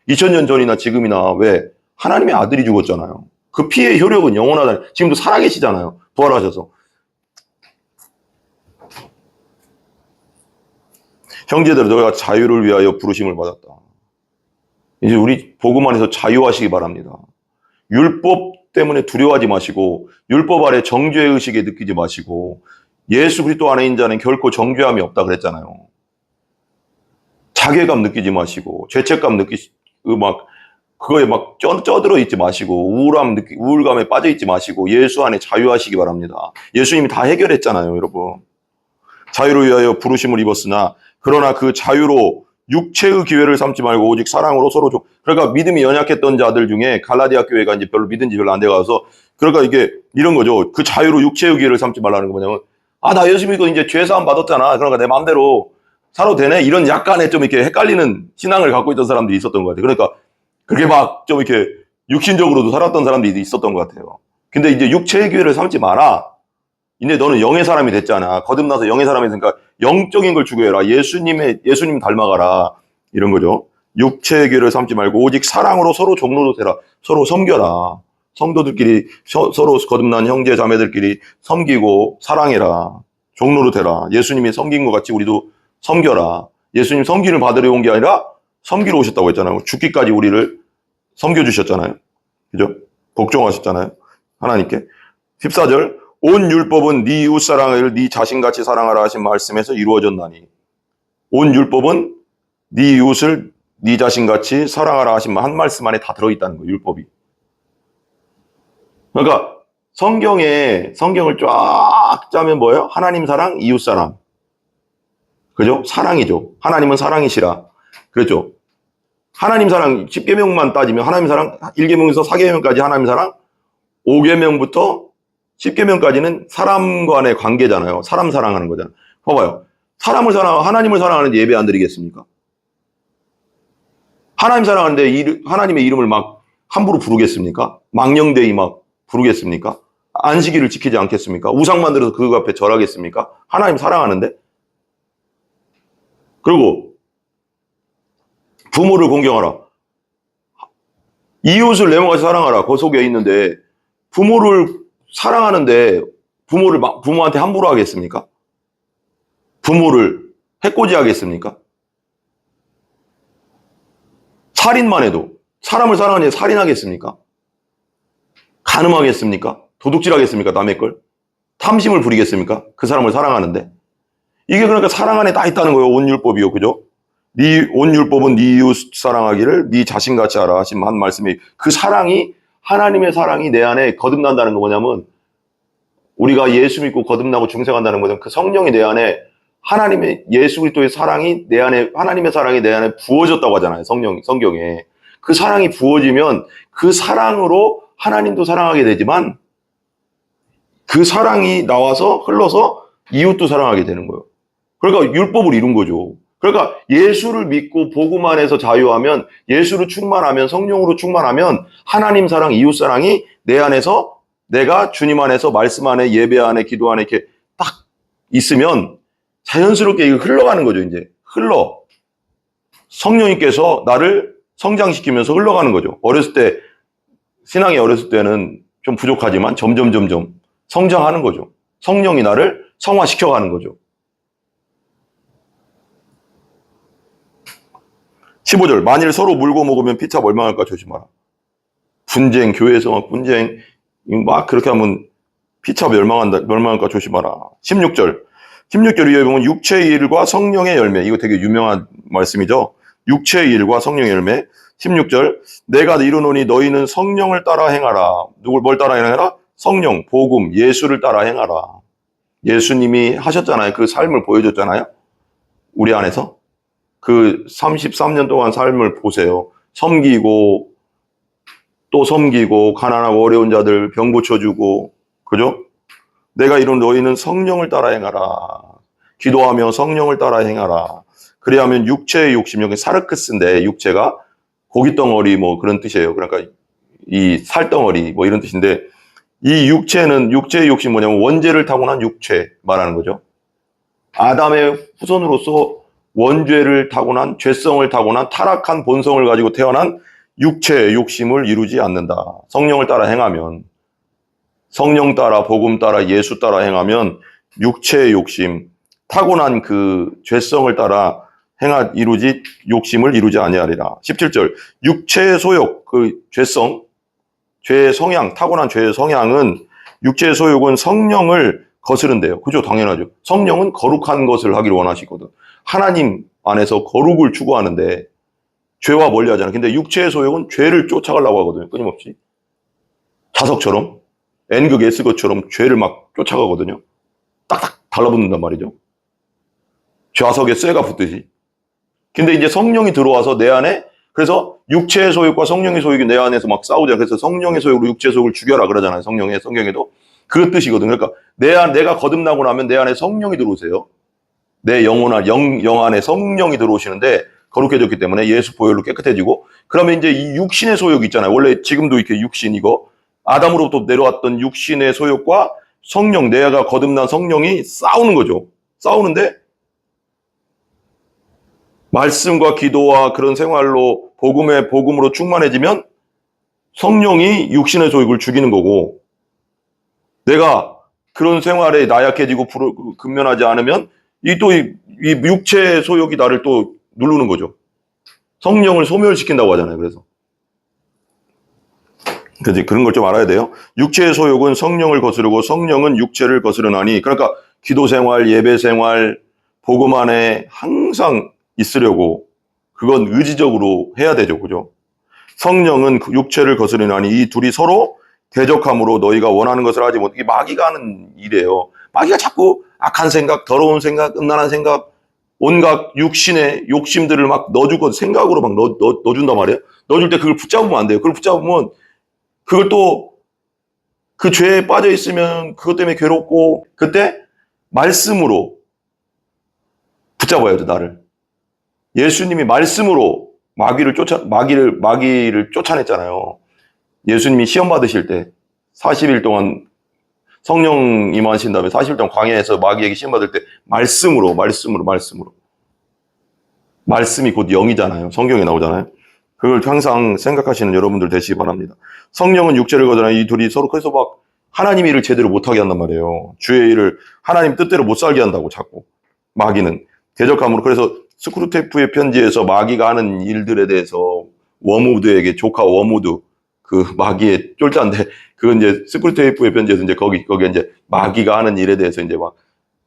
2000년 전이나 지금이나 왜? 하나님의 아들이 죽었잖아요. 그 피의 효력은 영원하다. 지금도 살아계시잖아요. 부활하셔서. 형제들 너희가 자유를 위하여 부르심을 받았다. 이제 우리 복음 안에서 자유하시기 바랍니다. 율법 때문에 두려워하지 마시고 율법 아래 정죄의식에 느끼지 마시고 예수 그리스도 안에 있는 자는 결코 정죄함이 없다 그랬잖아요. 자괴감 느끼지 마시고 죄책감 그거에 막 쪄들어 있지 마시고 우울감에 빠져 있지 마시고 예수 안에 자유하시기 바랍니다. 예수님이 다 해결했잖아요, 여러분. 자유를 위하여 부르심을 입었으나 그러나 그 자유로 육체의 기회를 삼지 말고 오직 사랑으로 서로 그러니까 믿음이 연약했던 자들 중에 갈라디아 교회가 이제 믿은 지 별로 안 돼가서 그러니까 이게 이런 거죠. 그 자유로 육체의 기회를 삼지 말라는 거 뭐냐면 나 예수 믿고 이제 죄 사함 받았잖아. 그러니까 내 마음대로 살아도 되네. 이런 약간의 좀 이렇게 헷갈리는 신앙을 갖고 있던 사람들이 있었던 것 같아요. 그러니까 그게 막 좀 이렇게 육신적으로도 살았던 사람들이 있었던 것 같아요. 근데 이제 육체의 기회를 삼지 마라. 이제 너는 영의 사람이 됐잖아. 거듭나서 영의 사람이 됐으니까 영적인 걸 추구해라. 예수님 닮아가라. 이런 거죠. 육체의 기회를 삼지 말고 오직 사랑으로 서로 종로도 되라. 서로 섬겨라. 성도들끼리 서로 거듭난 형제 자매들끼리 섬기고 사랑해라. 종로로 되라. 예수님이 섬긴 것 같이 우리도 섬겨라. 예수님 섬기를 받으러 온 게 아니라 섬기러 오셨다고 했잖아요. 죽기까지 우리를 섬겨주셨잖아요. 그죠? 복종하셨잖아요. 하나님께. 14절 온 율법은 네 이웃 사랑을 네 자신같이 사랑하라 하신 말씀에서 이루어졌나니 온 율법은 네 이웃을 네 자신같이 사랑하라 하신 한 말씀 안에 다 들어있다는 거예요. 율법이. 그러니까 성경을 쫙 짜면 뭐예요? 하나님 사랑, 이웃 사랑. 그죠? 사랑이죠. 하나님은 사랑이시라. 그렇죠? 하나님 사랑 10계명만 따지면 하나님 사랑 1계명에서 4계명까지 하나님 사랑, 5계명부터 10계명까지는 사람 간의 관계잖아요. 사람 사랑하는 거잖아요. 봐봐요. 하나님을 사랑하는데 예배 안 드리겠습니까? 하나님 사랑하는데 하나님의 이름을 막 함부로 부르겠습니까? 망령되이 막 부르겠습니까? 안식일을 지키지 않겠습니까? 우상 만들어서 그 앞에 절하겠습니까? 하나님 사랑하는데? 그리고 부모를 공경하라. 이웃을 내 몸같이 사랑하라. 그 속에 있는데 부모를 사랑하는데 부모한테 함부로 하겠습니까? 부모를 해코지 하겠습니까? 살인만 해도 사람을 사랑하는데 살인하겠습니까? 간음하겠습니까? 도둑질하겠습니까? 남의 걸? 탐심을 부리겠습니까? 그 사람을 사랑하는데. 이게 그러니까 사랑 안에 다 있다는 거예요. 온율법이요. 그죠? 네 온율법은 네 이웃 사랑하기를 네 자신같이 하라 하신 한 말씀이, 그 사랑이, 하나님의 사랑이 내 안에 거듭난다는 거 뭐냐면, 우리가 예수 믿고 거듭나고 중생한다는 것은 그 성령이 내 안에, 하나님의 예수 그리스도의 사랑이 내 안에, 하나님의 사랑이 내 안에 부어졌다고 하잖아요. 성경에. 그 사랑이 부어지면 그 사랑으로 하나님도 사랑하게 되지만 그 사랑이 나와서 흘러서 이웃도 사랑하게 되는 거예요. 그러니까 율법을 이룬 거죠. 그러니까 예수를 믿고 복음 안에서 자유하면, 예수로 충만하면, 성령으로 충만하면 하나님 사랑, 이웃 사랑이 내 안에서, 내가 주님 안에서 말씀 안에, 예배 안에, 기도 안에 이렇게 딱 있으면 자연스럽게 이거 흘러가는 거죠. 이제 성령님께서 나를 성장시키면서 흘러가는 거죠. 신앙이 어렸을 때는 좀 부족하지만 점점 성장하는 거죠. 성령이 나를 성화시켜가는 거죠. 15절, 만일 서로 물고 먹으면 피차 멸망할까 조심하라. 분쟁, 교회에서 막 분쟁, 막 그렇게 하면 피차 멸망할까 조심하라. 16절 이하에 보면 육체의 일과 성령의 열매, 이거 되게 유명한 말씀이죠. 육체의 일과 성령의 열매. 16절, 내가 이르노니 너희는 성령을 따라 행하라. 뭘 따라 행하라? 성령, 복음, 예수를 따라 행하라. 예수님이 하셨잖아요. 그 삶을 보여줬잖아요. 우리 안에서. 그 33년 동안 삶을 보세요. 섬기고, 또 섬기고, 가난하고 어려운 자들 병 고쳐주고, 그죠? 내가 이룬 너희는 성령을 따라 행하라. 기도하며 성령을 따라 행하라. 그래야하면 육체의 욕심, 여기 사르크스인데, 육체가 고깃덩어리 뭐 그런 뜻이에요. 그러니까 이 살덩어리 뭐 이런 뜻인데, 이 육체의 욕심 뭐냐면 원죄를 타고난 육체 말하는 거죠. 아담의 후손으로서 원죄를 타고난, 죄성을 타고난 타락한 본성을 가지고 태어난 육체의 욕심을 이루지 않는다. 성령을 따라 행하면, 성령 따라, 복음 따라, 예수 따라 행하면 육체의 욕심, 타고난 그 죄성을 따라 욕심을 이루지 아니하리라. 17절, 육체의 소욕, 그 죄성, 죄의 성향, 타고난 죄의 성향은, 육체의 소욕은 성령을 거스른대요. 그죠? 당연하죠. 성령은 거룩한 것을 하기를 원하시거든. 하나님 안에서 거룩을 추구하는데 죄와 멀리 하잖아요. 근데 육체의 소욕은 죄를 쫓아가려고 하거든요. 끊임없이. 자석처럼, N극 S극처럼 죄를 막 쫓아가거든요. 딱딱 달라붙는단 말이죠. 좌석에 쇠가 붙듯이. 근데 이제 성령이 들어와서 내 안에, 그래서 육체의 소욕과 성령의 소욕이 내 안에서 막 싸우자. 그래서 성령의 소욕으로 육체의 소욕을 죽여라 그러잖아요. 성경에도. 그 뜻이거든요. 그러니까 내가 거듭나고 나면 내 안에 성령이 들어오세요. 내 영 안에 성령이 들어오시는데, 거룩해졌기 때문에 예수 보혈로 깨끗해지고, 그러면 이제 이 육신의 소욕이 있잖아요. 원래 지금도 이렇게 육신, 이거 아담으로부터 내려왔던 육신의 소욕과 성령, 내가 거듭난 성령이 싸우는 거죠. 싸우는데 말씀과 기도와 그런 생활로 복음으로 충만해지면 성령이 육신의 소욕을 죽이는 거고, 내가 그런 생활에 나약해지고 근면하지 않으면 이 육체의 소욕이 나를 또 누르는 거죠. 성령을 소멸시킨다고 하잖아요. 그래서 그런 걸 좀 알아야 돼요. 육체의 소욕은 성령을 거스르고 성령은 육체를 거스르나니, 그러니까 기도 생활, 예배 생활, 복음 안에 항상 있으려고 그건 의지적으로 해야 되죠. 그죠? 성령은 육체를 거스르나니 이 둘이 서로 대적함으로 너희가 원하는 것을 하지 못해. 이게 마귀가 하는 일이에요. 마귀가 자꾸 악한 생각, 더러운 생각, 음란한 생각, 온갖 육신의 욕심들을 막 넣어주고 생각으로 막 넣어준단 말이에요. 넣어줄 때 그걸 붙잡으면 안 돼요. 그걸 붙잡으면 그걸 또 그 죄에 빠져 있으면 그것 때문에 괴롭고, 그때 말씀으로 붙잡아야 돼, 나를. 예수님이 말씀으로 마귀를 쫓아냈잖아요. 예수님이 시험 받으실 때 40일 동안 성령 임하신 다음에 40일 동안 광야에서 마귀에게 시험 받을 때 말씀으로. 말씀이 곧 영이잖아요. 성경에 나오잖아요. 그걸 항상 생각하시는 여러분들 되시기 바랍니다. 성령은 육체를 거잖아요. 이 둘이 서로. 그래서 막 하나님 일을 제대로 못하게 한단 말이에요. 주의 일을 하나님 뜻대로 못 살게 한다고 자꾸. 마귀는 대적함으로. 그래서 스크루테이프의 편지에서 마귀가 하는 일들에 대해서 워무드에게, 조카 워무드, 그 마귀의 쫄자인데, 그건 이제 스크루테이프의 편지에서 이제 거기에 이제 마귀가 하는 일에 대해서 이제 막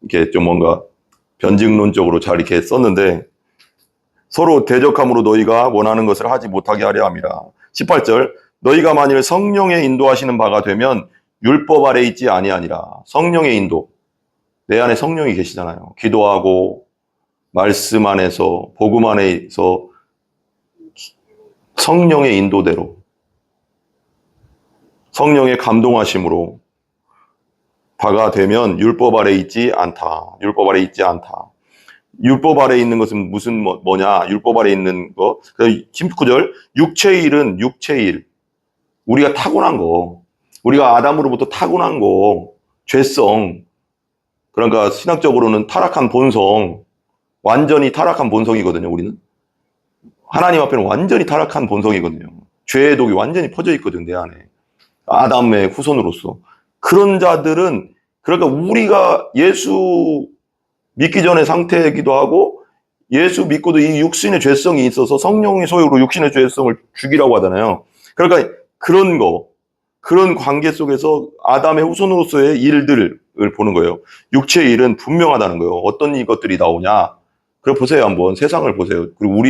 이렇게 좀 뭔가 변증론적으로 잘 이렇게 썼는데, 서로 대적함으로 너희가 원하는 것을 하지 못하게 하려 함이라. 18절, 너희가 만일 성령의 인도하시는 바가 되면 율법 아래 있지 아니하니라. 성령의 인도. 내 안에 성령이 계시잖아요. 기도하고 말씀 안에서, 복음 안에서 성령의 인도대로, 성령의 감동하심으로 바가 되면 율법 아래 있지 않다. 율법 아래 있지 않다. 율법 아래 있는 것은 무슨 뭐냐? 율법 아래 있는 거. 19절, 육체의 일은 육체의 일. 우리가 타고난 거. 우리가 아담으로부터 타고난 거. 죄성. 그러니까 신학적으로는 타락한 본성. 완전히 타락한 본성이거든요, 우리는. 하나님 앞에는 완전히 타락한 본성이거든요. 죄의 독이 완전히 퍼져 있거든요, 내 안에. 아담의 후손으로서. 그런 자들은, 그러니까 우리가 예수 믿기 전의 상태이기도 하고, 예수 믿고도 이 육신의 죄성이 있어서 성령의 소욕으로 육신의 죄성을 죽이라고 하잖아요. 그러니까 그런 거, 그런 관계 속에서 아담의 후손으로서의 일들을 보는 거예요. 육체의 일은 분명하다는 거예요. 어떤 이것들이 나오냐. 그래 보세요, 한번. 세상을 보세요. 그리고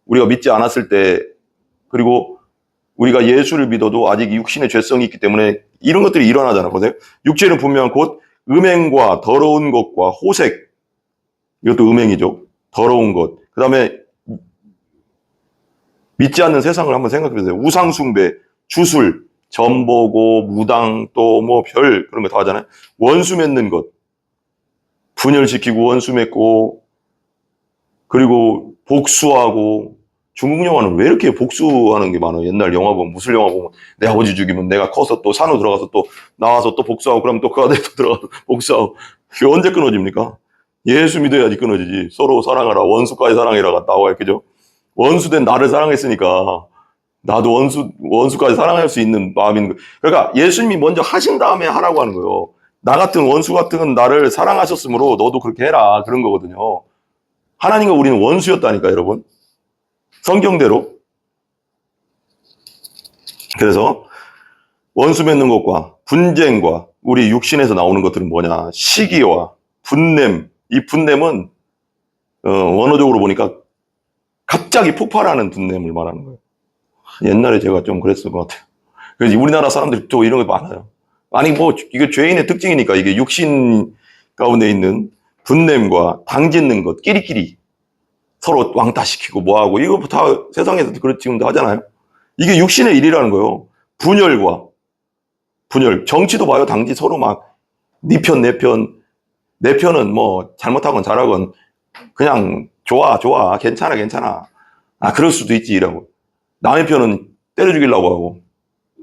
우리가 믿지 않았을 때, 그리고 우리가 예수를 믿어도 아직 육신의 죄성이 있기 때문에 이런 것들이 일어나잖아요. 보세요. 육체는 분명 곧 음행과 더러운 것과 호색, 이것도 음행이죠. 더러운 것. 그 다음에 믿지 않는 세상을 한번 생각해 보세요. 우상숭배, 주술, 점보고, 무당, 또 뭐 별, 그런 거 다 하잖아요. 원수 맺는 것. 분열시키고 원수 맺고, 그리고 복수하고. 중국 영화는 왜 이렇게 복수하는 게 많아요? 옛날 영화 보면, 무술 영화 보면 내 아버지 죽이면 내가 커서 또 산으로 들어가서 또 나와서 또 복수하고, 그러면 또 그 아들이 또 들어가서 복수하고. 그게 언제 끊어집니까? 예수 믿어야지 끊어지지. 서로 사랑하라. 원수까지 사랑해라가 나와요. 그죠? 원수된 나를 사랑했으니까 나도 원수까지 사랑할 수 있는 마음이 있는 거예요. 그러니까 예수님이 먼저 하신 다음에 하라고 하는 거예요. 나 같은 원수 같은 나를 사랑하셨으므로 너도 그렇게 해라. 그런 거거든요. 하나님과 우리는 원수였다니까, 여러분. 성경대로. 그래서 원수 맺는 것과 분쟁과 우리 육신에서 나오는 것들은 뭐냐? 시기와 분냄. 이 분냄은 원어적으로 보니까 갑자기 폭발하는 분냄을 말하는 거예요. 옛날에 제가 좀 그랬을 것 같아요. 그래서 우리나라 사람들이 또 이런 게 많아요. 아니 뭐 이게 죄인의 특징이니까 이게 육신 가운데 있는 분냄과 당짓는 것, 끼리끼리 서로 왕따시키고 뭐하고 이거 다 세상에서 지금도 하잖아요. 이게 육신의 일이라는 거예요. 분열. 정치도 봐요. 당지 서로 막 네 편, 내 편은 뭐 잘못하건 잘하건 그냥 좋아, 괜찮아. 아, 그럴 수도 있지 이라고. 남의 편은 때려 죽이려고 하고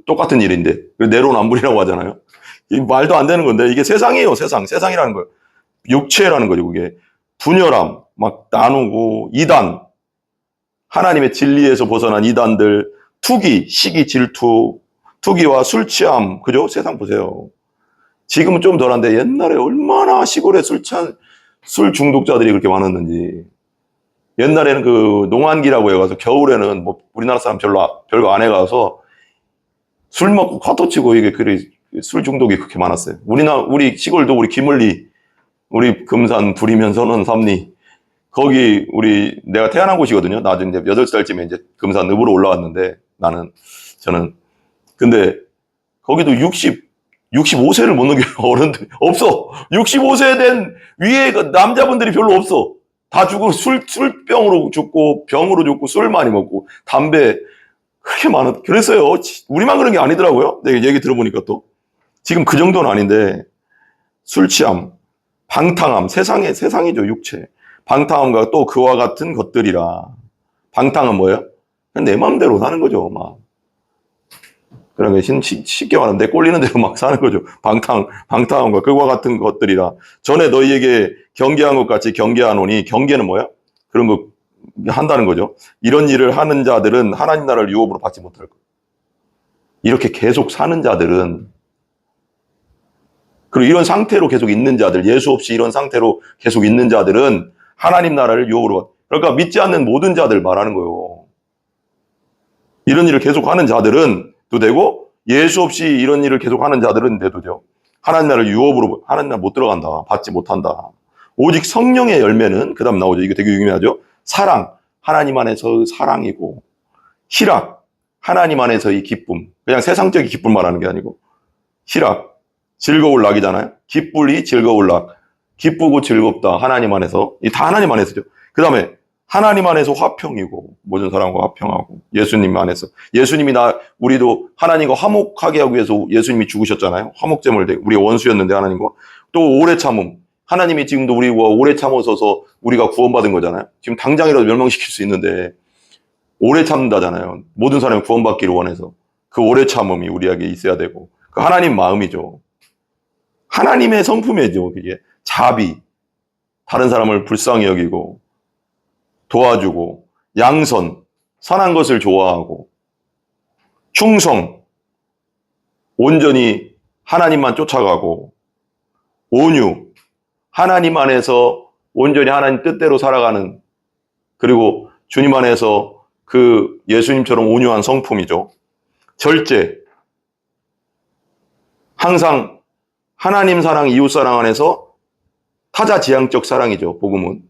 똑같은 일인데 내로남불이라고 하잖아요. 이 말도 안 되는 건데 이게 세상이에요. 세상이라는 거예요. 육체라는 거죠. 그게 분열함, 막 나누고 이단, 하나님의 진리에서 벗어난 이단들, 투기, 시기, 질투, 투기와 술 취함, 그죠? 세상 보세요. 지금은 좀 덜한데 옛날에 얼마나 시골에 술 중독자들이 그렇게 많았는지. 옛날에는 그 농한기라고 해가지고 겨울에는 뭐 우리나라 사람 별거 안 해가서 술 먹고 화도 치고 이게 술 중독이 그렇게 많았어요. 우리 시골도 우리 기물리, 우리 금산 부리면서는 삼리, 거기 내가 태어난 곳이거든요. 나중에 이제 8살쯤에 이제 금산 읍으로 올라왔는데 저는 근데 거기도 65세를 못 넘겨요. 어른들 없어. 65세 된 위에 남자분들이 별로 없어. 다 죽고 술병으로 죽고 병으로 죽고 술 많이 먹고 담배 그렇게 많아. 그랬어요. 우리만 그런 게 아니더라고요. 내가 얘기 들어보니까 또 지금 그 정도는 아닌데 술 취함, 방탕함, 세상이죠, 육체. 방탕함과 또 그와 같은 것들이라. 방탕은 뭐예요? 그냥 내 마음대로 사는 거죠, 막. 그러니까 쉽게 말하면 내 꼴리는 대로 막 사는 거죠. 방탕함과 그와 같은 것들이라. 전에 너희에게 경계한 것 같이 경계하노니, 경계는 뭐야? 그런 거 한다는 거죠. 이런 일을 하는 자들은 하나님 나라를 유업으로 받지 못할 거예요. 이렇게 계속 사는 자들은, 그리고 이런 상태로 계속 있는 자들, 예수 없이 이런 상태로 계속 있는 자들은 하나님 나라를 유업으로 받. 그러니까 믿지 않는 모든 자들 말하는 거예요. 이런 일을 계속 하는 자들은 도 되고, 예수 없이 이런 일을 계속 하는 자들은 돼도 돼요. 하나님 나라를 유업으로, 하나님 나라 못 들어간다. 받지 못한다. 오직 성령의 열매는, 그 다음 나오죠. 이거 되게 유명하죠. 사랑, 하나님 안에서의 사랑이고, 희락, 하나님 안에서의 기쁨. 그냥 세상적인 기쁨 말하는 게 아니고, 희락, 즐거울 낙이잖아요. 기쁘리 즐거울 낙. 기쁘고 즐겁다. 하나님 안에서. 이 다 하나님 안에서죠. 그 다음에 하나님 안에서 화평이고, 모든 사람과 화평하고, 예수님 안에서. 예수님이 우리도 하나님과 화목하게 하기 위해서 예수님이 죽으셨잖아요. 화목제물, 우리가 원수였는데 하나님과. 또 오래 참음. 하나님이 지금도 우리와 오래 참으셔서 우리가 구원받은 거잖아요. 지금 당장이라도 멸망시킬 수 있는데, 오래 참는다잖아요. 모든 사람이 구원받기를 원해서. 그 오래 참음이 우리에게 있어야 되고, 그 하나님 마음이죠. 하나님의 성품이죠, 그게. 자비. 다른 사람을 불쌍히 여기고, 도와주고, 양선. 선한 것을 좋아하고, 충성. 온전히 하나님만 쫓아가고, 온유. 하나님 안에서 온전히 하나님 뜻대로 살아가는, 그리고 주님 안에서 그 예수님처럼 온유한 성품이죠. 절제. 항상 하나님 사랑, 이웃 사랑 안에서 타자지향적 사랑이죠. 복음은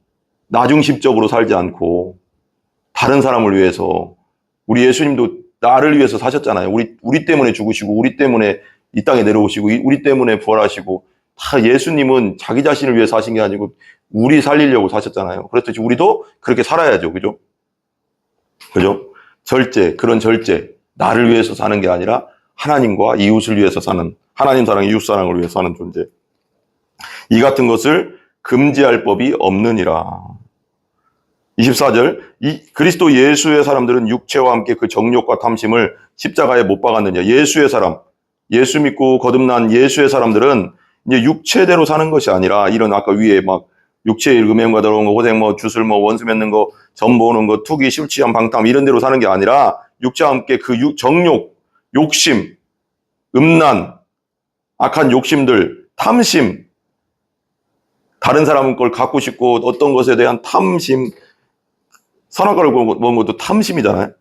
나중심적으로 살지 않고 다른 사람을 위해서. 우리 예수님도 나를 위해서 사셨잖아요. 우리 때문에 죽으시고, 우리 때문에 이 땅에 내려오시고, 우리 때문에 부활하시고. 다 예수님은 자기 자신을 위해서 사신 게 아니고 우리 살리려고 사셨잖아요. 그래서 우리도 그렇게 살아야죠. 그죠? 그죠? 절제, 그런 절제. 나를 위해서 사는 게 아니라 하나님과 이웃을 위해서 사는, 하나님 사랑, 이웃 사랑을 위해서 사는 존재. 이 같은 것을 금지할 법이 없느니라. 24절, 이 그리스도 예수의 사람들은 육체와 함께 그 정욕과 탐심을 십자가에 못 박았느냐. 예수의 사람, 예수 믿고 거듭난 예수의 사람들은 이제 육체대로 사는 것이 아니라, 이런 아까 위에 막 육체의 음행과 더러운 거, 호생, 주술, 원수 맺는 거, 점 보는 거, 투기, 실취함, 방탕 이런 대로 사는 게 아니라 육체와 함께 그 정욕, 욕심, 음란, 악한 욕심들, 탐심, 다른 사람 걸 갖고 싶고 어떤 것에 대한 탐심, 선악과를 먹은 것도 탐심이잖아요.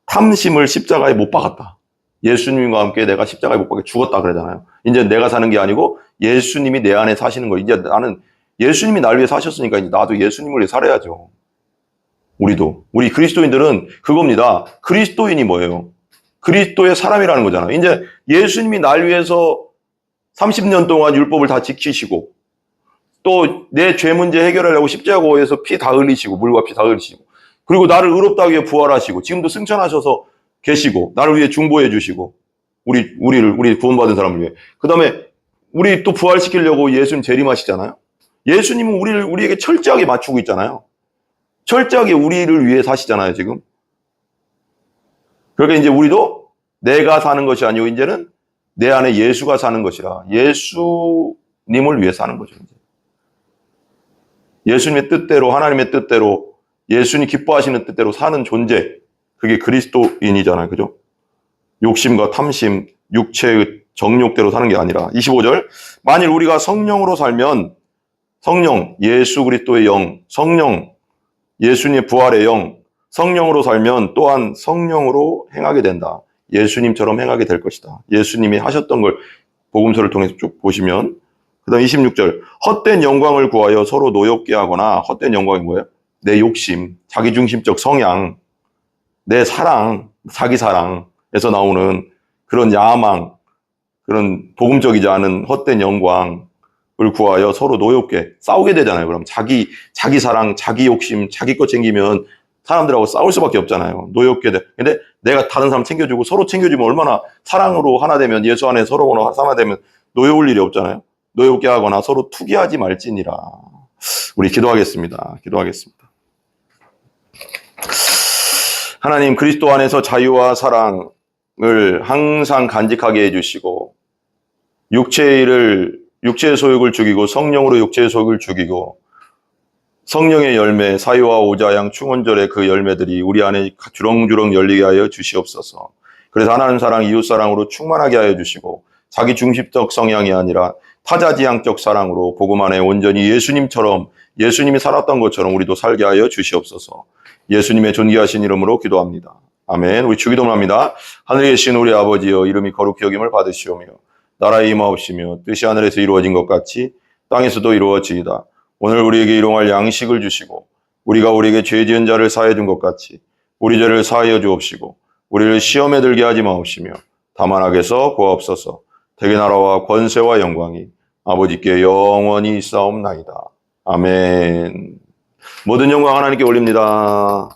탐심을 십자가에 못 박았다. 예수님과 함께 내가 십자가에 못 박혀 죽었다 그러잖아요. 이제 내가 사는 게 아니고 예수님이 내 안에 사시는 거예요. 이제 나는 예수님이 날 위해 사셨으니까 이제 나도 예수님을 위해 살아야죠. 우리 그리스도인들은 그겁니다. 그리스도인이 뭐예요? 그리스도의 사람이라는 거잖아요. 이제 예수님이 날 위해서 30년 동안 율법을 다 지키시고, 또 내 죄 문제 해결하려고 십자가에서 피 다 흘리시고, 물과 피 다 흘리시고, 그리고 나를 의롭다 하기 위해 부활하시고, 지금도 승천하셔서 계시고, 나를 위해 중보해 주시고, 우리 구원받은 사람을 위해. 그 다음에 우리 또 부활시키려고 예수님 재림하시잖아요. 예수님은 우리에게 철저하게 맞추고 있잖아요. 철저하게 우리를 위해 사시잖아요, 지금. 그러니까 이제 우리도 내가 사는 것이 아니고 이제는 내 안에 예수가 사는 것이라, 예수님을 위해 사는 거죠. 이제. 예수님의 뜻대로, 하나님의 뜻대로, 예수님 기뻐하시는 뜻대로 사는 존재, 그게 그리스도인이잖아요. 그죠? 욕심과 탐심, 육체의 정욕대로 사는 게 아니라. 25절, 만일 우리가 성령으로 살면, 성령, 예수 그리스도의 영, 성령, 예수님의 부활의 영, 성령으로 살면 또한 성령으로 행하게 된다. 예수님처럼 행하게 될 것이다. 예수님이 하셨던 걸 복음서를 통해서 쭉 보시면. 그 다음 26절, 헛된 영광을 구하여 서로 노엽게 하거나, 헛된 영광이 뭐예요? 내 욕심, 자기중심적 성향, 내 사랑, 자기 사랑에서 나오는 그런 야망, 그런 복음적이지 않은 헛된 영광, 구하여 서로 노엽게 싸우게 되잖아요. 그럼 자기 사랑, 자기 욕심, 자기 것 챙기면 사람들하고 싸울 수밖에 없잖아요. 노엽게 돼. 근데 내가 다른 사람 챙겨주고 서로 챙겨주면 얼마나 사랑으로 하나 되면, 예수 안에 서로 하나 되면 노여울 일이 없잖아요. 노엽게 하거나 서로 투기하지 말지니라. 우리 기도하겠습니다. 하나님, 그리스도 안에서 자유와 사랑을 항상 간직하게 해주시고, 육체의 소욕을 죽이고 성령으로 육체의 소욕을 죽이고, 성령의 열매, 사유와 오자양 충원절의 그 열매들이 우리 안에 주렁주렁 열리게 하여 주시옵소서. 그래서 하나님 사랑, 이웃 사랑으로 충만하게 하여 주시고, 자기 중심적 성향이 아니라 타자지향적 사랑으로 복음 안에 온전히 예수님처럼, 예수님이 살았던 것처럼 우리도 살게 하여 주시옵소서. 예수님의 존귀하신 이름으로 기도합니다. 아멘. 우리 주기도문 합니다. 하늘에 계신 우리 아버지여, 이름이 거룩히 여김을 받으시오며 나라의 임하옵시며 뜻이 하늘에서 이루어진 것 같이 땅에서도 이루어지이다. 오늘 우리에게 일용할 양식을 주시고 우리가 우리에게 죄 지은 자를 사하여 준 것 같이 우리 죄를 사하여 주옵시고 우리를 시험에 들게 하지 마옵시며 다만 악에서 구하옵소서. 대개 나라와 권세와 영광이 아버지께 영원히 있사옵나이다. 아멘. 모든 영광 하나님께 올립니다.